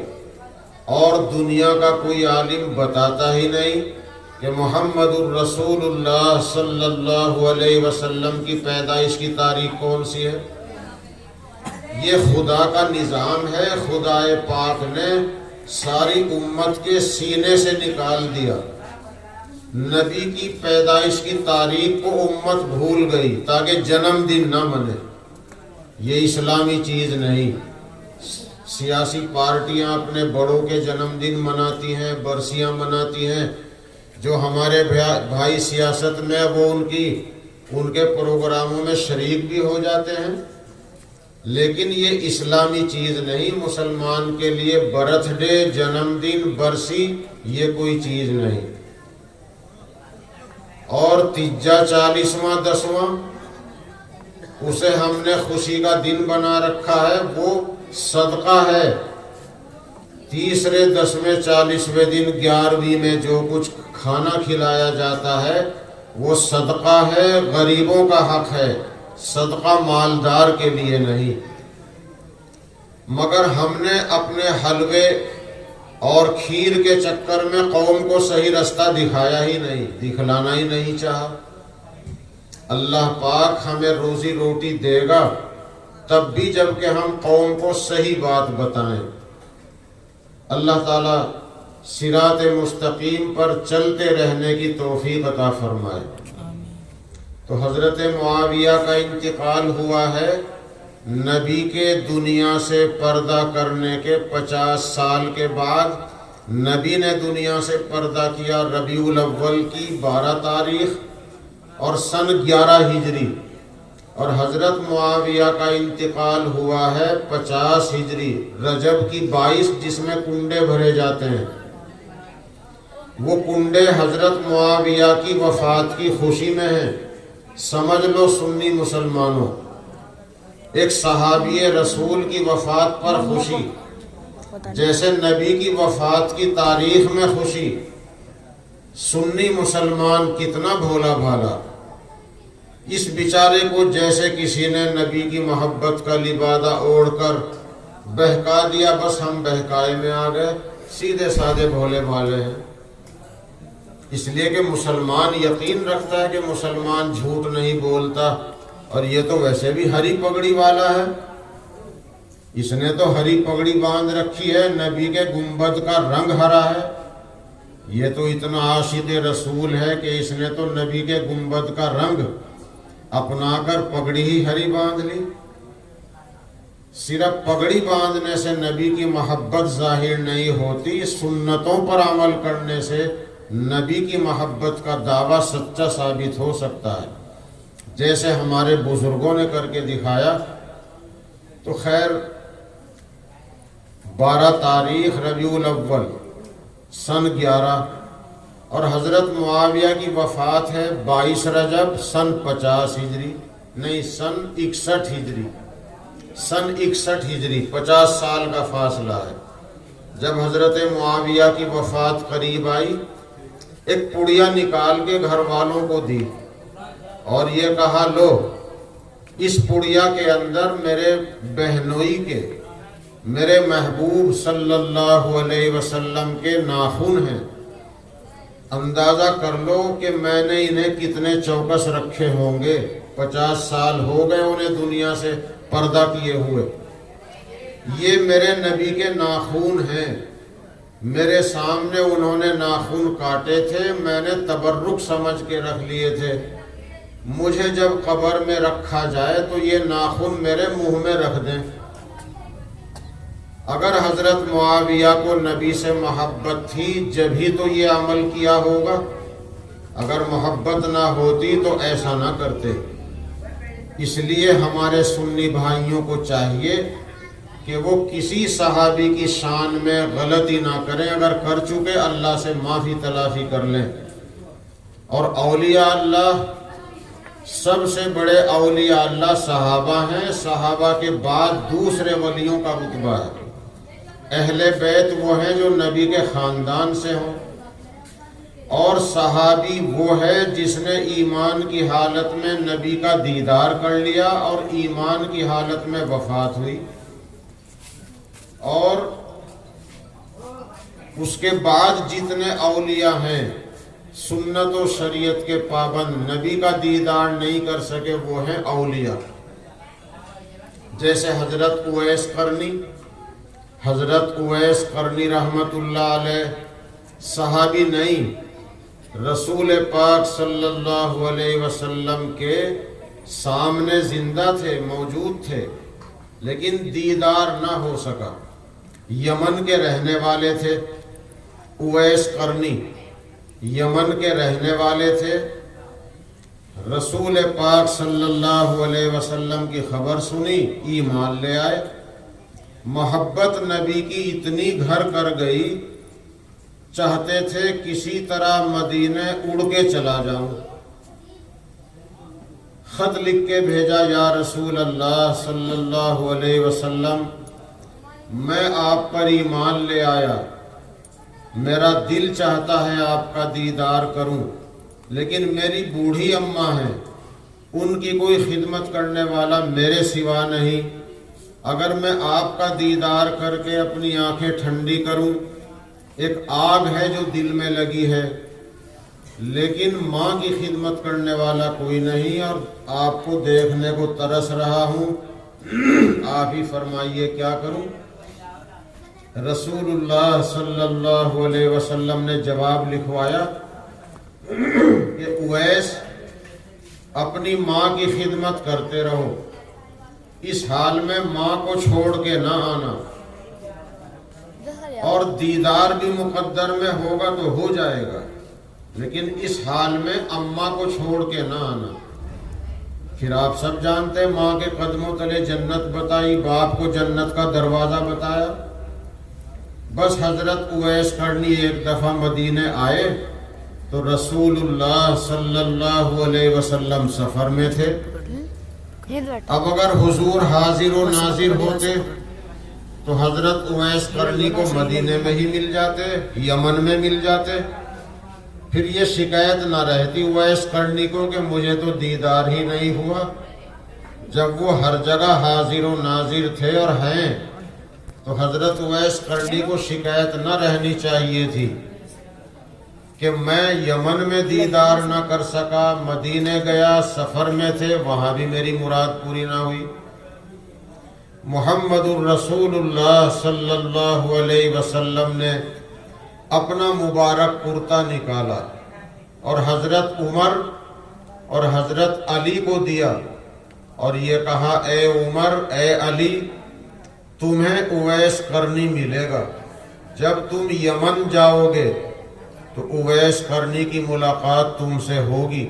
Speaker 1: اور دنیا کا کوئی عالم بتاتا ہی نہیں کہ محمد الرسول اللہ صلی اللہ علیہ وسلم کی پیدائش کی تاریخ کون سی ہے۔ یہ خدا کا نظام ہے، خدا پاک نے ساری امت کے سینے سے نکال دیا۔ نبی کی پیدائش کی تاریخ کو امت بھول گئی تاکہ جنم دن نہ منے۔ یہ اسلامی چیز نہیں۔ سیاسی پارٹیاں اپنے بڑوں کے جنم دن مناتی ہیں، برسیاں مناتی ہیں۔ جو ہمارے بھائی سیاست میں، وہ ان کے پروگراموں میں شریک بھی ہو جاتے ہیں، لیکن یہ اسلامی چیز نہیں۔ مسلمان کے لیے برتھ ڈے، جنم دن، برسی یہ کوئی چیز نہیں۔ اور تیجا 40واں 10واں اسے ہم نے خوشی کا دن بنا رکھا ہے، وہ صدقہ ہے۔ تیسرے 10ویں 40ویں دن 11ویں میں جو کچھ کھانا کھلایا جاتا ہے وہ صدقہ ہے، غریبوں کا حق ہے، صدقہ مالدار کے لیے نہیں۔ مگر ہم نے اپنے حلوے اور کھیر کے چکر میں قوم کو صحیح رستہ دکھایا ہی نہیں، دکھلانا ہی نہیں چاہا۔ اللہ پاک ہمیں روزی روٹی دے گا تب بھی جب کہ ہم قوم کو صحیح بات بتائیں۔ اللہ تعالیٰ صراط مستقیم پر چلتے رہنے کی توفیق عطا فرمائے۔ تو حضرت معاویہ کا انتقال ہوا ہے نبی کے دنیا سے پردہ کرنے کے 50 سال کے بعد۔ نبی نے دنیا سے پردہ کیا ربیع الاول کی 12 تاریخ اور سن 11 ہجری، اور حضرت معاویہ کا انتقال ہوا ہے 50 ہجری رجب کی 22، جس میں کنڈے بھرے جاتے ہیں۔ وہ کنڈے حضرت معاویہ کی وفات کی خوشی میں ہیں۔ سمجھ لو سنی مسلمانوں، ایک صحابی رسول کی وفات پر خوشی، جیسے نبی کی وفات کی تاریخ میں خوشی۔ سنی مسلمان کتنا بھولا بھالا، اس بیچارے کو جیسے کسی نے نبی کی محبت کا لبادہ اوڑھ کر بہکا دیا، بس ہم بہکائے میں آ گئے۔ سیدھے سادے بھولے بھالے ہیں، اس لیے کہ مسلمان یقین رکھتا ہے کہ مسلمان جھوٹ نہیں بولتا، اور یہ تو ویسے بھی ہری پگڑی والا ہے، اس نے تو ہری پگڑی باندھ رکھی ہے، نبی کے گنبد کا رنگ ہرا ہے۔ یہ تو اتنا عاشق رسول ہے کہ اس نے تو نبی کے گنبد کا رنگ اپنا کر پگڑی ہی ہری باندھ لی۔ صرف پگڑی باندھنے سے نبی کی محبت ظاہر نہیں ہوتی، سنتوں پر عمل کرنے سے نبی کی محبت کا دعویٰ سچا ثابت ہو سکتا ہے، جیسے ہمارے بزرگوں نے کر کے دکھایا۔ تو خیر 12 تاریخ ربیع الاول سن 11 اور حضرت معاویہ کی وفات ہے 22 رجب سن 50 ہجری، نہیں سن 61 ہجری، سن 61 ہجری، 50 سال کا فاصلہ ہے۔ جب حضرت معاویہ کی وفات قریب آئی، ایک پڑیا نکال کے گھر والوں کو دی اور یہ کہا، لو اس پڑیا کے اندر میرے بہنوئی کے، میرے محبوب صلی اللہ علیہ وسلم کے ناخن ہیں، اندازہ کر لو کہ میں نے انہیں کتنے چوکس رکھے ہوں گے، 50 سال ہو گئے انہیں دنیا سے پردہ کیے ہوئے۔ یہ میرے نبی کے ناخن ہیں، میرے سامنے انہوں نے ناخن کاٹے تھے، میں نے تبرک سمجھ کے رکھ لیے تھے، مجھے جب قبر میں رکھا جائے تو یہ ناخن میرے منہ میں رکھ دیں۔ اگر حضرت معاویہ کو نبی سے محبت تھی جب ہی تو یہ عمل کیا ہوگا، اگر محبت نہ ہوتی تو ایسا نہ کرتے۔ اس لیے ہمارے سنی بھائیوں کو چاہیے کہ وہ کسی صحابی کی شان میں غلطی نہ کریں، اگر کر چکے اللہ سے معافی تلافی کر لیں۔ اور اولیاء اللہ، سب سے بڑے اولیاء اللہ صحابہ ہیں، صحابہ کے بعد دوسرے ولیوں کا رتبہ ہے۔ اہل بیت وہ ہیں جو نبی کے خاندان سے ہوں، اور صحابی وہ ہے جس نے ایمان کی حالت میں نبی کا دیدار کر لیا اور ایمان کی حالت میں وفات ہوئی۔ اور اس کے بعد جتنے اولیاء ہیں سنت و شریعت کے پابند، نبی کا دیدار نہیں کر سکے، وہ ہیں اولیاء۔ جیسے حضرت اویس قرنی، حضرت اویس قرنی رحمت اللہ علیہ صحابی نہیں، رسول پاک صلی اللہ علیہ وسلم کے سامنے زندہ تھے، موجود تھے، لیکن دیدار نہ ہو سکا۔ یمن کے رہنے والے تھے، اویس قرنی یمن کے رہنے والے تھے۔ رسول پاک صلی اللہ علیہ وسلم کی خبر سنی، ایمان لے آئے۔ محبت نبی کی اتنی گھر کر گئی، چاہتے تھے کسی طرح مدینے اڑ کے چلا جاؤں۔ خط لکھ کے بھیجا، یا رسول اللہ صلی اللہ علیہ وسلم، میں آپ پر ایمان لے آیا، میرا دل چاہتا ہے آپ کا دیدار کروں، لیکن میری بوڑھی اماں ہے، ان کی کوئی خدمت کرنے والا میرے سوا نہیں۔ اگر میں آپ کا دیدار کر کے اپنی آنکھیں ٹھنڈی کروں، ایک آگ ہے جو دل میں لگی ہے، لیکن ماں کی خدمت کرنے والا کوئی نہیں، اور آپ کو دیکھنے کو ترس رہا ہوں، آپ ہی فرمائیے کیا کروں۔ رسول اللہ صلی اللہ علیہ وسلم نے جواب لکھوایا کہ اویس، اپنی ماں کی خدمت کرتے رہو، اس حال میں ماں کو چھوڑ کے نہ آنا، اور دیدار بھی مقدر میں ہوگا تو ہو جائے گا، لیکن اس حال میں اماں کو چھوڑ کے نہ آنا۔ پھر آپ سب جانتے ہیں، ماں کے قدموں تلے جنت بتائی، باپ کو جنت کا دروازہ بتایا۔ بس حضرت اویس قرنی ایک دفعہ مدینے آئے تو رسول اللہ صلی اللہ علیہ وسلم سفر میں تھے۔ اب اگر حضور حاضر و ناظر ہوتے تو حضرت اویس قرنی کو مدینے میں ہی مل جاتے، یمن میں مل جاتے، پھر یہ شکایت نہ رہتی اویس قرنی کو کہ مجھے تو دیدار ہی نہیں ہوا۔ جب وہ ہر جگہ حاضر و ناظر تھے اور ہیں، تو حضرت اویس قرنی کو شکایت نہ رہنی چاہیے تھی کہ میں یمن میں دیدار نہ کر سکا، مدینے گیا، سفر میں تھے، وہاں بھی میری مراد پوری نہ ہوئی۔ محمد الرسول اللہ صلی اللہ علیہ وسلم نے اپنا مبارک کرتا نکالا، اور حضرت عمر اور حضرت علی کو دیا اور یہ کہا اے عمر، اے علی، تمہیں اویس قرنی ملے گا، جب تم یمن جاؤ گے تو اویس قرنی کی ملاقات تم سے ہوگی،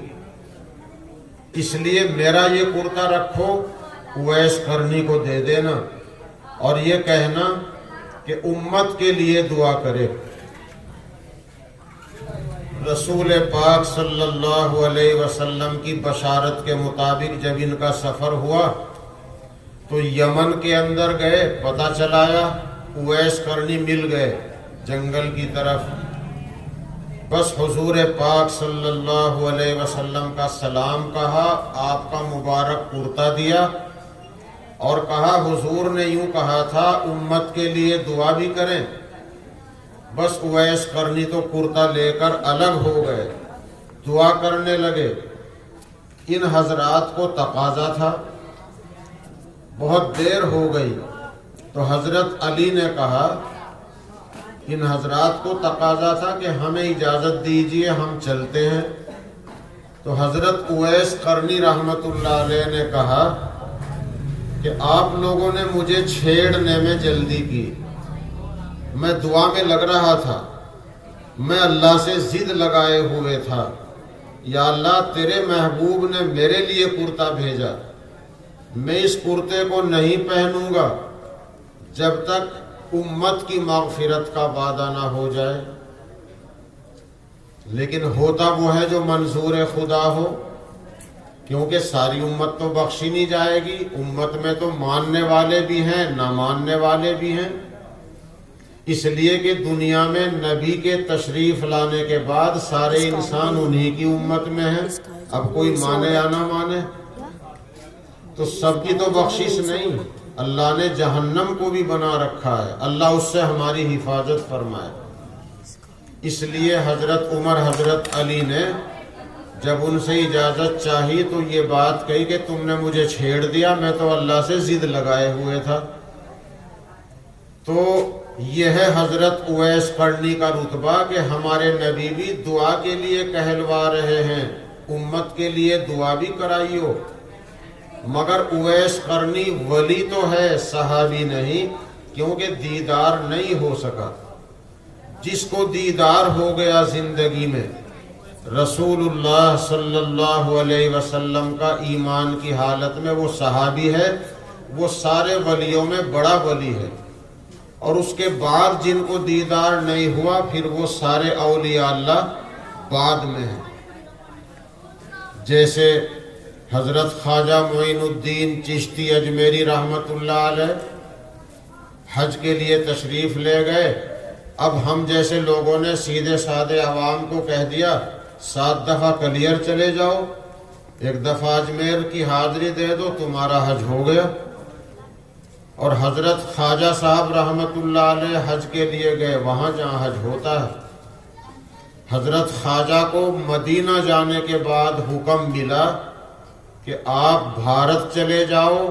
Speaker 1: اس لیے میرا یہ کرتا رکھو، اویس قرنی کو دے دینا اور یہ کہنا کہ امت کے لیے دعا کرے۔ رسول پاک صلی اللہ علیہ وسلم کی بشارت کے مطابق جب ان کا سفر ہوا تو یمن کے اندر گئے، پتہ چلایا اویس قرنی مل گئے جنگل کی طرف۔ بس حضور پاک صلی اللہ علیہ وسلم کا سلام کہا، آپ کا مبارک کرتا دیا اور کہا حضور نے یوں کہا تھا امت کے لیے دعا بھی کریں۔ بس اویس قرنی تو کرتا لے کر الگ ہو گئے، دعا کرنے لگے۔ ان حضرات کو تقاضا تھا، بہت دیر ہو گئی تو حضرت علی نے کہا، ان حضرات کو تقاضا تھا کہ ہمیں اجازت دیجئے ہم چلتے ہیں۔ تو حضرت اویس قرنی رحمت اللہ علیہ نے کہا کہ آپ لوگوں نے مجھے چھیڑنے میں جلدی کی، میں دعا میں لگ رہا تھا، میں اللہ سے ضد لگائے ہوئے تھا، یا اللہ تیرے محبوب نے میرے لیے کرتا بھیجا، میں اس کرتے کو نہیں پہنوں گا جب تک امت کی مغفرت کا وعدہ نہ ہو جائے۔ لیکن ہوتا وہ ہے جو منظور خدا ہو، کیونکہ ساری امت تو بخشی نہیں جائے گی، امت میں تو ماننے والے بھی ہیں نہ ماننے والے بھی ہیں، اس لیے کہ دنیا میں نبی کے تشریف لانے کے بعد سارے انسان انہی کی امت میں ہیں، اب کوئی مانے یا نہ مانے تو سب کی تو بخشش نہیں، اللہ نے جہنم کو بھی بنا رکھا ہے، اللہ اس سے ہماری حفاظت فرمائے۔ اس لیے حضرت عمر حضرت علی نے جب ان سے اجازت چاہی تو یہ بات کہی کہ تم نے مجھے چھیڑ دیا، میں تو اللہ سے ضد لگائے ہوئے تھا۔ تو یہ ہے حضرت اویس قرنی کا رتبہ کہ ہمارے نبی بھی دعا کے لیے کہلوا رہے ہیں، امت کے لیے دعا بھی کرائیو۔ مگر اویس قرنی ولی تو ہے، صحابی نہیں، کیونکہ دیدار نہیں ہو سکا۔ جس کو دیدار ہو گیا زندگی میں رسول اللہ صلی اللہ علیہ وسلم کا ایمان کی حالت میں، وہ صحابی ہے، وہ سارے ولیوں میں بڑا ولی ہے۔ اور اس کے بعد جن کو دیدار نہیں ہوا پھر وہ سارے اولیاء اللہ بعد میں ہیں، جیسے حضرت خواجہ معین الدین چشتی اجمیری رحمت اللہ علیہ حج کے لیے تشریف لے گئے۔ اب ہم جیسے لوگوں نے سیدھے سادے عوام کو کہہ دیا 7 دفعہ کلیئر چلے جاؤ، 1 دفعہ اجمیر کی حاضری دے دو، تمہارا حج ہو گیا۔ اور حضرت خواجہ صاحب رحمت اللہ علیہ حج کے لیے گئے وہاں جہاں حج ہوتا ہے۔ حضرت خواجہ کو مدینہ جانے کے بعد حکم ملا کہ آپ بھارت چلے جاؤ،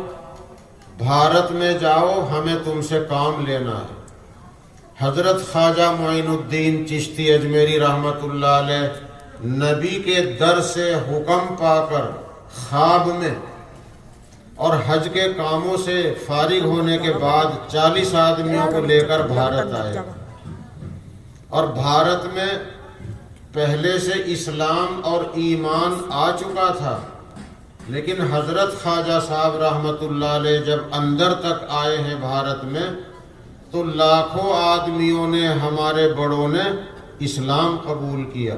Speaker 1: بھارت میں جاؤ، ہمیں تم سے کام لینا ہے۔ حضرت خواجہ معین الدین چشتی اجمیری رحمت اللہ علیہ نبی کے در سے حکم پا کر خواب میں اور حج کے کاموں سے فارغ ہونے کے بعد 40 آدمیوں کو لے کر بھارت آئے، اور بھارت میں پہلے سے اسلام اور ایمان آ چکا تھا، لیکن حضرت خواجہ صاحب رحمت اللہ علیہ جب اندر تک آئے ہیں بھارت میں تو لاکھوں آدمیوں نے، ہمارے بڑوں نے اسلام قبول کیا،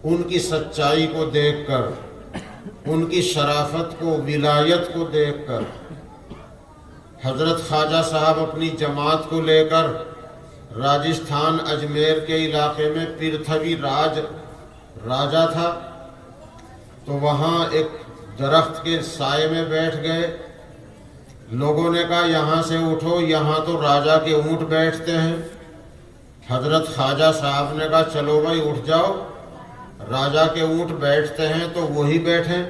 Speaker 1: ان کی سچائی کو دیکھ کر، ان کی شرافت کو، ولایت کو دیکھ کر۔ حضرت خواجہ صاحب اپنی جماعت کو لے کر راجستھان اجمیر کے علاقے میں پرتھوی راجا تھا، تو وہاں ایک درخت کے سائے میں بیٹھ گئے۔ لوگوں نے کہا یہاں سے اٹھو، یہاں تو راجا کے اونٹ بیٹھتے ہیں۔ حضرت خواجہ صاحب نے کہا چلو بھائی اٹھ جاؤ، راجا کے اونٹ بیٹھتے ہیں تو وہی بیٹھیں۔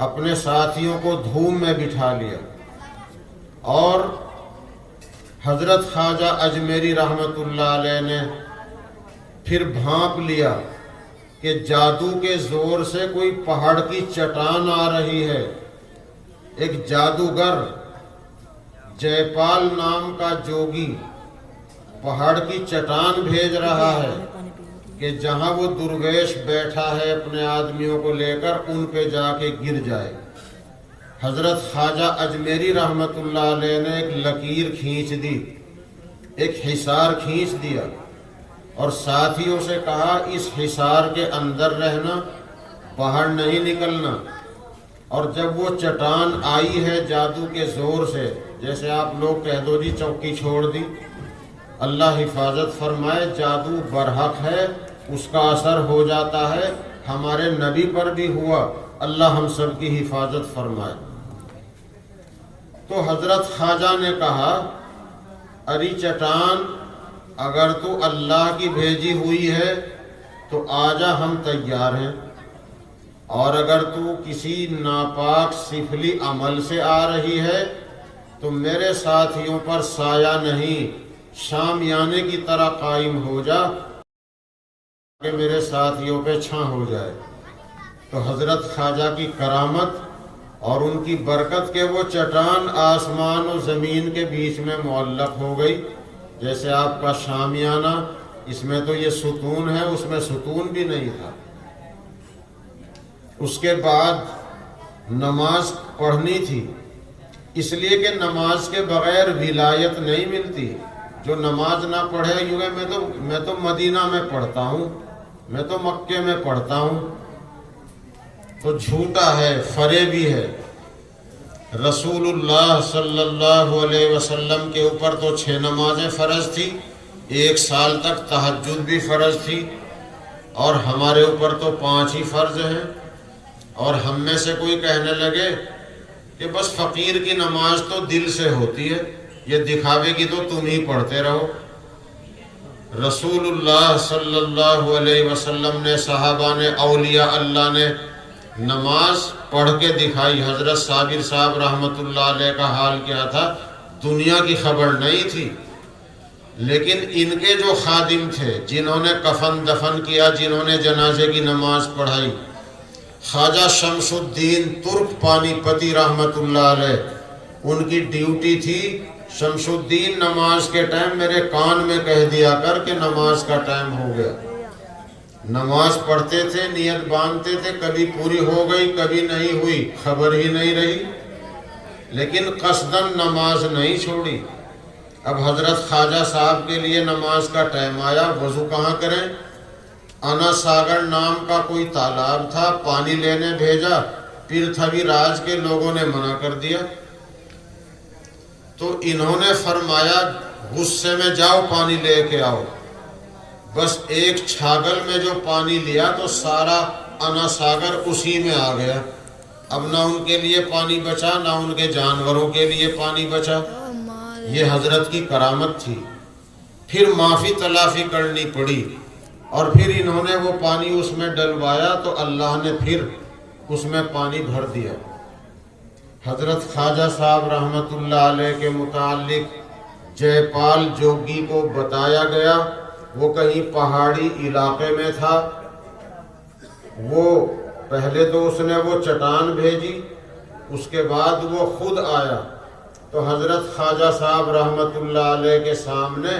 Speaker 1: اپنے ساتھیوں کو دھوم میں بٹھا لیا اور حضرت خواجہ اجمیری رحمت اللہ علیہ نے پھر بھانپ لیا کہ جادو کے زور سے کوئی پہاڑ کی چٹان آ رہی ہے. ایک جادوگر جے پال نام کا جوگی پہاڑ کی چٹان بھیج رہا ہے کہ جہاں وہ درویش بیٹھا ہے اپنے آدمیوں کو لے کر ان پہ جا کے گر جائے. حضرت خواجہ اجمیری رحمت اللہ علیہ نے ایک لکیر کھینچ دی، ایک حصار کھینچ دیا اور ساتھیوں سے کہا اس حصار کے اندر رہنا، باہر نہیں نکلنا. اور جب وہ چٹان آئی ہے جادو کے زور سے، جیسے آپ لوگ کہہ دو جی چوکی چھوڑ دی، اللہ حفاظت فرمائے. جادو برحق ہے، اس کا اثر ہو جاتا ہے، ہمارے نبی پر بھی ہوا، اللہ ہم سب کی حفاظت فرمائے. تو حضرت خواجہ نے کہا اری چٹان اگر تو اللہ کی بھیجی ہوئی ہے تو آجا ہم تیار ہیں، اور اگر تو کسی ناپاک سفلی عمل سے آ رہی ہے تو میرے ساتھیوں پر سایہ نہیں، شامیانے کی طرح قائم ہو جا کہ میرے ساتھیوں پہ چھاں ہو جائے. تو حضرت خواجہ کی کرامت اور ان کی برکت کے وہ چٹان آسمان و زمین کے بیچ میں معلق ہو گئی. جیسے آپ کا شامیانہ، اس میں تو یہ ستون ہے، اس میں ستون بھی نہیں تھا. اس کے بعد نماز پڑھنی تھی، اس لیے کہ نماز کے بغیر ولایت نہیں ملتی. جو نماز نہ پڑھے یوں ہے میں تو مدینہ میں پڑھتا ہوں، میں تو مکے میں پڑھتا ہوں، تو جھوٹا ہے، فریبی ہے. رسول اللہ صلی اللہ علیہ وسلم کے اوپر تو 6 نمازیں فرض تھی، 1 سال تک تہجد بھی فرض تھی، اور ہمارے اوپر تو 5 ہی فرض ہیں. اور ہم میں سے کوئی کہنے لگے کہ بس فقیر کی نماز تو دل سے ہوتی ہے، یہ دکھاوے کی تو تم ہی پڑھتے رہو. رسول اللہ صلی اللہ علیہ وسلم نے، صحابہ نے، اولیاء اللہ نے نماز پڑھ کے دکھائی. حضرت صابر صاحب رحمت اللہ علیہ کا حال کیا تھا، دنیا کی خبر نہیں تھی، لیکن ان کے جو خادم تھے جنہوں نے کفن دفن کیا، جنہوں نے جنازے کی نماز پڑھائی، خواجہ شمس الدین ترک پانی پتی رحمت اللہ علیہ، ان کی ڈیوٹی تھی شمس الدین نماز کے ٹائم میرے کان میں کہہ دیا کر کہ نماز کا ٹائم ہو گیا. نماز پڑھتے تھے، نیت باندھتے تھے، کبھی پوری ہو گئی کبھی نہیں ہوئی، خبر ہی نہیں رہی، لیکن قصداً نماز نہیں چھوڑی. اب حضرت خواجہ صاحب کے لیے نماز کا ٹائم آیا، وضو کہاں کریں؟ انا ساگر نام کا کوئی تالاب تھا، پانی لینے بھیجا، پرتھوی راج کے لوگوں نے منع کر دیا. تو انہوں نے فرمایا غصے میں جاؤ پانی لے کے آؤ. بس ایک چھاگل میں جو پانی لیا تو سارا انا ساگر اسی میں آ گیا. اب نہ ان کے لیے پانی بچا، نہ ان کے جانوروں کے لیے پانی بچا. یہ حضرت کی کرامت تھی. پھر معافی تلافی کرنی پڑی، اور پھر انہوں نے وہ پانی اس میں ڈلوایا تو اللہ نے پھر اس میں پانی بھر دیا. حضرت خواجہ صاحب رحمت اللہ علیہ کے متعلق جے پال جوگی کو بتایا گیا، وہ کہیں پہاڑی علاقے میں تھا. وہ پہلے تو اس نے وہ چٹان بھیجی، اس کے بعد وہ خود آیا تو حضرت خواجہ صاحب رحمت اللہ علیہ کے سامنے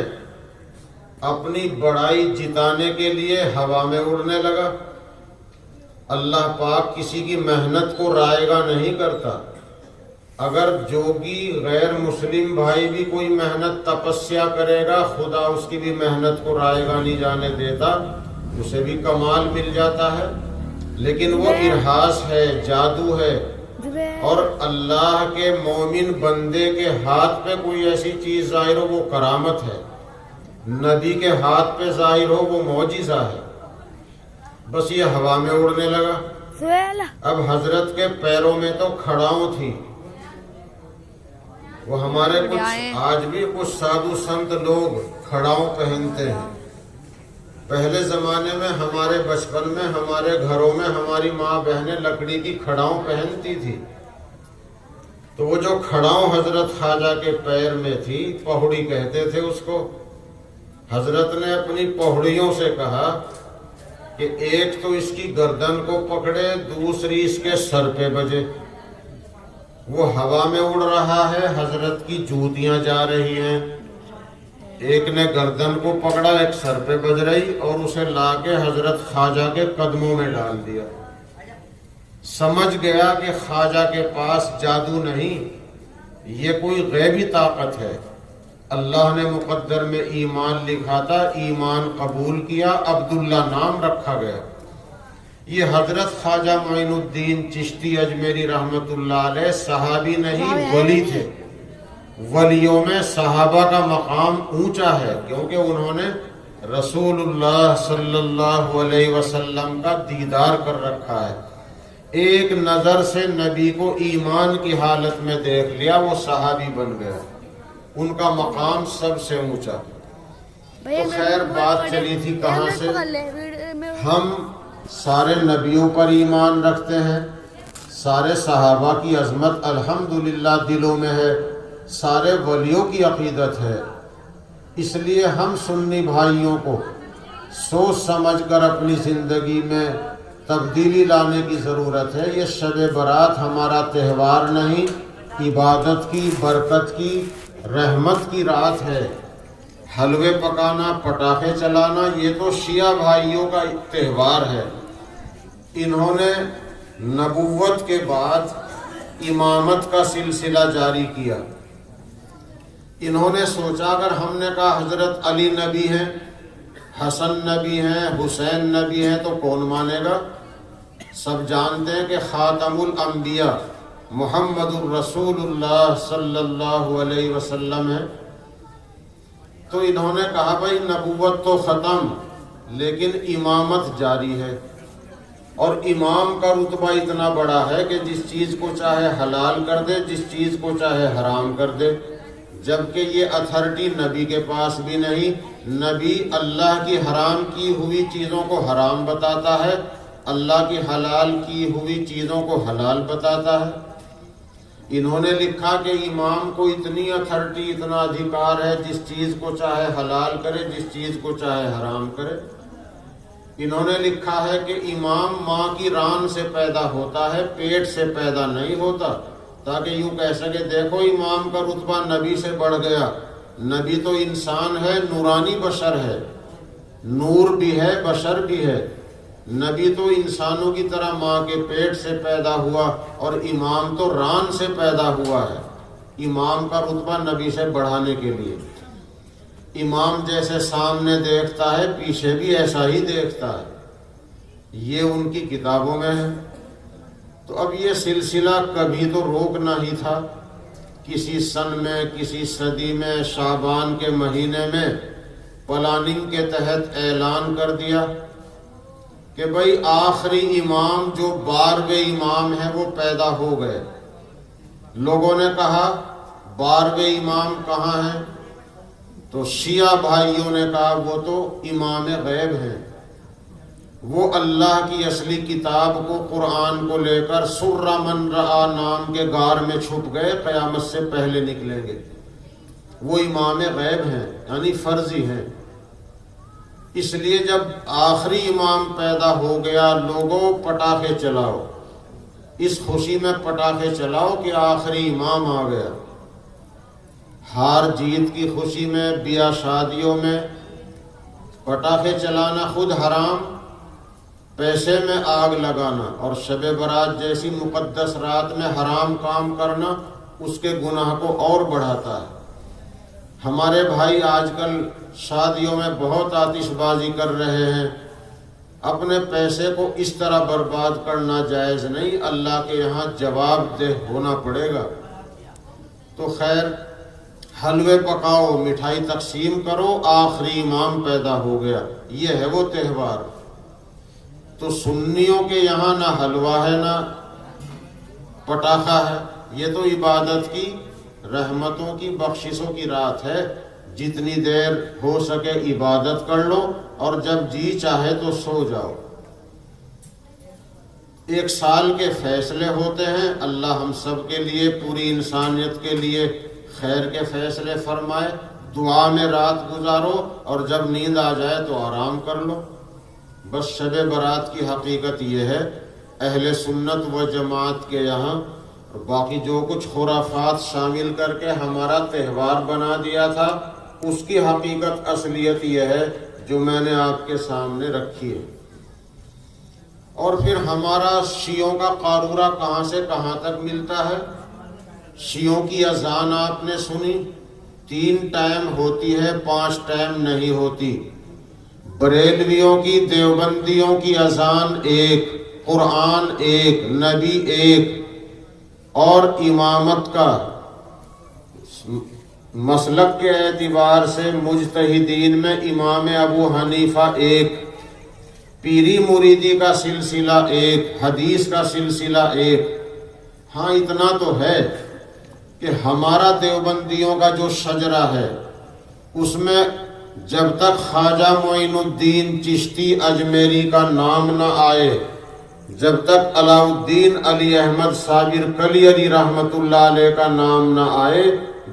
Speaker 1: اپنی بڑائی جتانے کے لیے ہوا میں اڑنے لگا. اللہ پاک کسی کی محنت کو رائے گا نہیں کرتا. اگر جوگی غیر مسلم بھائی بھی کوئی محنت تپسیا کرے گا، خدا اس کی بھی محنت کو رائے گا نہیں جانے دیتا، اسے بھی کمال مل جاتا ہے. لیکن وہ ارہاس ہے، جادو ہے، اور اللہ کے مومن بندے کے ہاتھ پہ کوئی ایسی چیز ظاہر ہو وہ کرامت ہے، نبی کے ہاتھ پہ ظاہر ہو وہ معجزہ ہے. بس یہ ہوا میں اڑنے لگا. اب حضرت کے پیروں میں تو کھڑاؤں تھی. وہ ہمارے کچھ آج بھی کچھ سادھو سنت لوگ کھڑاؤں پہنتے ہیں. پہلے زمانے میں ہمارے بچپن میں ہمارے گھروں میں ہماری ماں بہنیں لکڑی کی کھڑاؤں پہنتی تھی. تو وہ جو کھڑاؤں حضرت خواجہ کے پیر میں تھی، پہڑی کہتے تھے اس کو، حضرت نے اپنی پہڑیوں سے کہا کہ ایک تو اس کی گردن کو پکڑے، دوسری اس کے سر پہ بجے۔ وہ ہوا میں اڑ رہا ہے، حضرت کی جوتیاں جا رہی ہیں، ایک نے گردن کو پکڑا، ایک سر پہ بج رہی، اور اسے لا کے حضرت خواجہ کے قدموں میں ڈال دیا۔ سمجھ گیا کہ خواجہ کے پاس جادو نہیں، یہ کوئی غیبی طاقت ہے۔ اللہ نے مقدر میں ایمان لکھا تھا، ایمان قبول کیا، عبداللہ نام رکھا گیا۔ یہ حضرت خواجہ معین الدین چشتی اجمیری رحمت اللہ علیہ صحابی نہیں، ولی تھے۔ ولیوں میں صحابہ کا مقام اونچا ہے، کیونکہ انہوں نے رسول اللہ صلی اللہ علیہ وسلم کا دیدار کر رکھا ہے۔ ایک نظر سے نبی کو ایمان کی حالت میں دیکھ لیا، وہ صحابی بن گیا، ان کا مقام سب سے اونچا۔ تو خیر بات چلی تھی کہاں سے؟ ہم سارے نبیوں پر ایمان رکھتے ہیں، سارے صحابہ کی عظمت الحمدللہ دلوں میں ہے، سارے ولیوں کی عقیدت ہے۔ اس لیے ہم سنی بھائیوں کو سوچ سمجھ کر اپنی زندگی میں تبدیلی لانے کی ضرورت ہے۔ یہ شب برات ہمارا تہوار نہیں، عبادت کی، برکت کی، رحمت کی رات ہے۔ حلوے پکانا، پٹاخے چلانا، یہ تو شیعہ بھائیوں کا تہوار ہے۔ انہوں نے نبوت کے بعد امامت کا سلسلہ جاری کیا۔ انہوں نے سوچا اگر ہم نے کہا حضرت علی نبی ہیں، حسن نبی ہیں، حسین نبی ہیں، تو کون مانے گا؟ سب جانتے ہیں کہ خاتم الانبیاء محمد الرسول اللہ صلی اللہ علیہ وسلم ہے۔ تو انہوں نے کہا بھائی نبوت تو ختم، لیکن امامت جاری ہے، اور امام کا رتبہ اتنا بڑا ہے کہ جس چیز کو چاہے حلال کر دے، جس چیز کو چاہے حرام کر دے، جبکہ یہ اتھارٹی نبی کے پاس بھی نہیں۔ نبی اللہ کی حرام کی ہوئی چیزوں کو حرام بتاتا ہے، اللہ کی حلال کی ہوئی چیزوں کو حلال بتاتا ہے۔ انہوں نے لکھا کہ امام کو اتنی اتھارٹی، اتنا ادھیکار ہے، جس چیز کو چاہے حلال کرے، جس چیز کو چاہے حرام کرے۔ انہوں نے لکھا ہے کہ امام ماں کی ران سے پیدا ہوتا ہے، پیٹ سے پیدا نہیں ہوتا، تاکہ یوں کہہ سکے دیکھو امام کا رتبہ نبی سے بڑھ گیا۔ نبی تو انسان ہے، نورانی بشر ہے، نور بھی ہے، بشر بھی ہے۔ نبی تو انسانوں کی طرح ماں کے پیٹ سے پیدا ہوا، اور امام تو ران سے پیدا ہوا ہے۔ امام کا رتبہ نبی سے بڑھانے کے لیے امام جیسے سامنے دیکھتا ہے، پیچھے بھی ایسا ہی دیکھتا ہے، یہ ان کی کتابوں میں ہے۔ تو اب یہ سلسلہ کبھی تو روکنا ہی تھا۔ کسی سن میں، کسی صدی میں، شعبان کے مہینے میں پلاننگ کے تحت اعلان کر دیا کہ بھئی آخری امام جو 12ویں امام ہیں وہ پیدا ہو گئے۔ لوگوں نے کہا 12ویں امام کہاں ہیں؟ تو شیعہ بھائیوں نے کہا وہ تو امام غیب ہیں، وہ اللہ کی اصلی کتاب کو، قرآن کو لے کر سر من رعا نام کے غار میں چھپ گئے، قیامت سے پہلے نکلیں گے۔ وہ امام غیب ہیں، یعنی فرضی ہیں۔ اس لیے جب آخری امام پیدا ہو گیا، لوگوں پٹاخے چلاؤ، اس خوشی میں پٹاخے چلاؤ کہ آخری امام آ گیا۔ ہار جیت کی خوشی میں، بیاہ شادیوں میں پٹاخے چلانا خود حرام، پیسے میں آگ لگانا اور شب برات جیسی مقدس رات میں حرام کام کرنا اس کے گناہ کو اور بڑھاتا ہے۔ ہمارے بھائی آج کل شادیوں میں بہت آتش بازی کر رہے ہیں۔ اپنے پیسے کو اس طرح برباد کرنا جائز نہیں، اللہ کے یہاں جواب دہ ہونا پڑے گا۔ تو خیر، حلوے پکاؤ، مٹھائی تقسیم کرو، آخری امام پیدا ہو گیا، یہ ہے وہ تہوار۔ تو سنیوں کے یہاں نہ حلوہ ہے، نہ پٹاخہ ہے، یہ تو عبادت کی، رحمتوں کی، بخششوں کی رات ہے۔ جتنی دیر ہو سکے عبادت کر لو، اور جب جی چاہے تو سو جاؤ۔ ایک سال کے فیصلے ہوتے ہیں، اللہ ہم سب کے لیے، پوری انسانیت کے لیے خیر کے فیصلے فرمائے۔ دعا میں رات گزارو، اور جب نیند آ جائے تو آرام کر لو۔ بس شب برات کی حقیقت یہ ہے اہل سنت و جماعت کے یہاں، باقی جو کچھ خرافات شامل کر کے ہمارا تہوار بنا دیا تھا اس کی حقیقت اصلیت یہ ہے جو میں نے آپ کے سامنے رکھی ہے۔ اور پھر ہمارا شیعوں کا قارورہ کہاں سے کہاں تک ملتا ہے؟ شیعوں کی اذان آپ نے سنی، 3 ٹائم ہوتی ہے، 5 ٹائم نہیں ہوتی۔ بریلویوں کی، دیوبندیوں کی اذان ایک، قرآن ایک، نبی ایک، اور امامت کا مسلک کے اعتبار سے مجتہدین میں امام ابو حنیفہ ایک، پیری مریدی کا سلسلہ ایک، حدیث کا سلسلہ ایک۔ ہاں اتنا تو ہے کہ ہمارا دیوبندیوں کا جو شجرہ ہے اس میں جب تک خواجہ معین الدین چشتی اجمیری کا نام نہ آئے، جب تک علاء الدین علی احمد صابر کلی علی رحمت اللہ علیہ کا نام نہ آئے،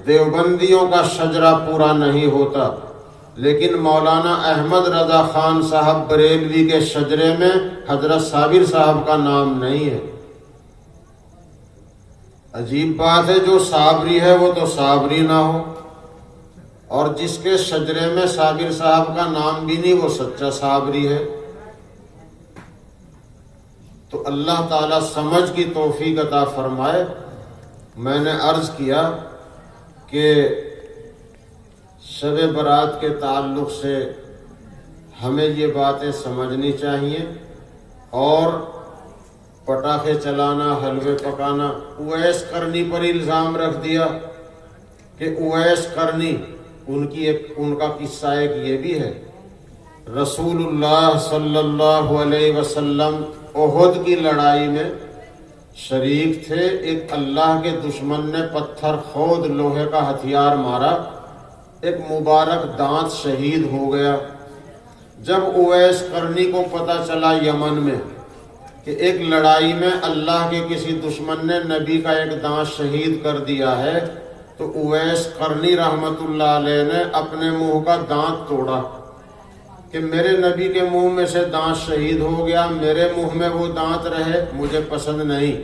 Speaker 1: دیوبندیوں کا شجرہ پورا نہیں ہوتا۔ لیکن مولانا احمد رضا خان صاحب بریلوی کے شجرے میں حضرت صابر صاحب کا نام نہیں ہے۔ عجیب بات ہے، جو صابری ہے وہ تو صابری نہ ہو، اور جس کے شجرے میں صابر صاحب کا نام بھی نہیں وہ سچا صابری ہے۔ تو اللہ تعالیٰ سمجھ کی توفیق عطا فرمائے۔ میں نے عرض کیا کہ شب برات کے تعلق سے ہمیں یہ باتیں سمجھنی چاہیے، اور پٹاخے چلانا، حلوے پکانا، اویس کرنی پر الزام رکھ دیا کہ اویس کرنی، ان کا قصہ ایک یہ بھی ہے، رسول اللہ صلی اللہ علیہ وسلم احد کی لڑائی میں شریک تھے۔ ایک اللہ کے دشمن نے پتھر خود لوہے کا ہتھیار مارا، ایک مبارک دانت شہید ہو گیا۔ جب اویس کرنی کو پتہ چلا یمن میں کہ ایک لڑائی میں اللہ کے کسی دشمن نے نبی کا ایک دانت شہید کر دیا ہے، تو اویس کرنی رحمت اللہ علیہ نے اپنے منہ کا دانت توڑا کہ میرے نبی کے منہ میں سے دانت شہید ہو گیا، میرے منہ میں وہ دانت رہے، مجھے پسند نہیں۔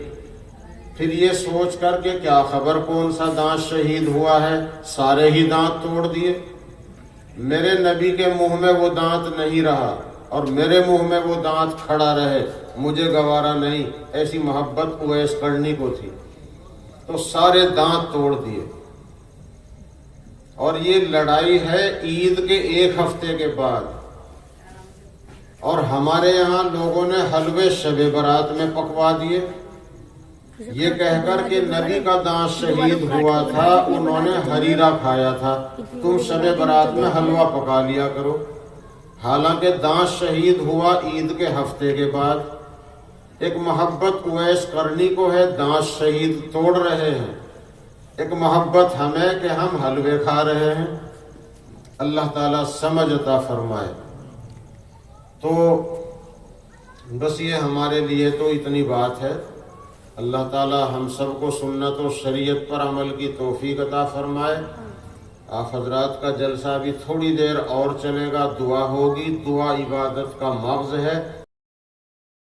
Speaker 1: پھر یہ سوچ کر کہ کیا خبر کون سا دانت شہید ہوا ہے، سارے ہی دانت توڑ دیے۔ میرے نبی کے منہ میں وہ دانت نہیں رہا اور میرے منہ میں وہ دانت کھڑا رہے، مجھے گوارا نہیں۔ ایسی محبت اویس کرنی کو تھی، تو سارے دانت توڑ دیے۔ اور یہ لڑائی ہے عید کے 1 ہفتے کے بعد، اور ہمارے یہاں لوگوں نے حلوے شب برات میں پکوا دیے، یہ کہہ کر کہ نبی کا دانت شہید ہوا تھا، انہوں نے حریرہ کھایا تھا، تم شب برات میں حلوہ پکا لیا کرو۔ حالانکہ دانت شہید ہوا عید کے ہفتے کے بعد۔ ایک محبت اویس کرنی کو ہے، دانت شہید توڑ رہے ہیں، ایک محبت ہمیں کہ ہم حلوے کھا رہے ہیں۔ اللہ تعالیٰ سمجھ عطا فرمائے۔ تو بس یہ ہمارے لیے تو اتنی بات ہے۔ اللہ تعالیٰ ہم سب کو سنت و شریعت پر عمل کی توفیق عطا فرمائے۔ آپ حضرات کا جلسہ بھی تھوڑی دیر اور چلے گا، دعا ہوگی، دعا عبادت کا مغز ہے۔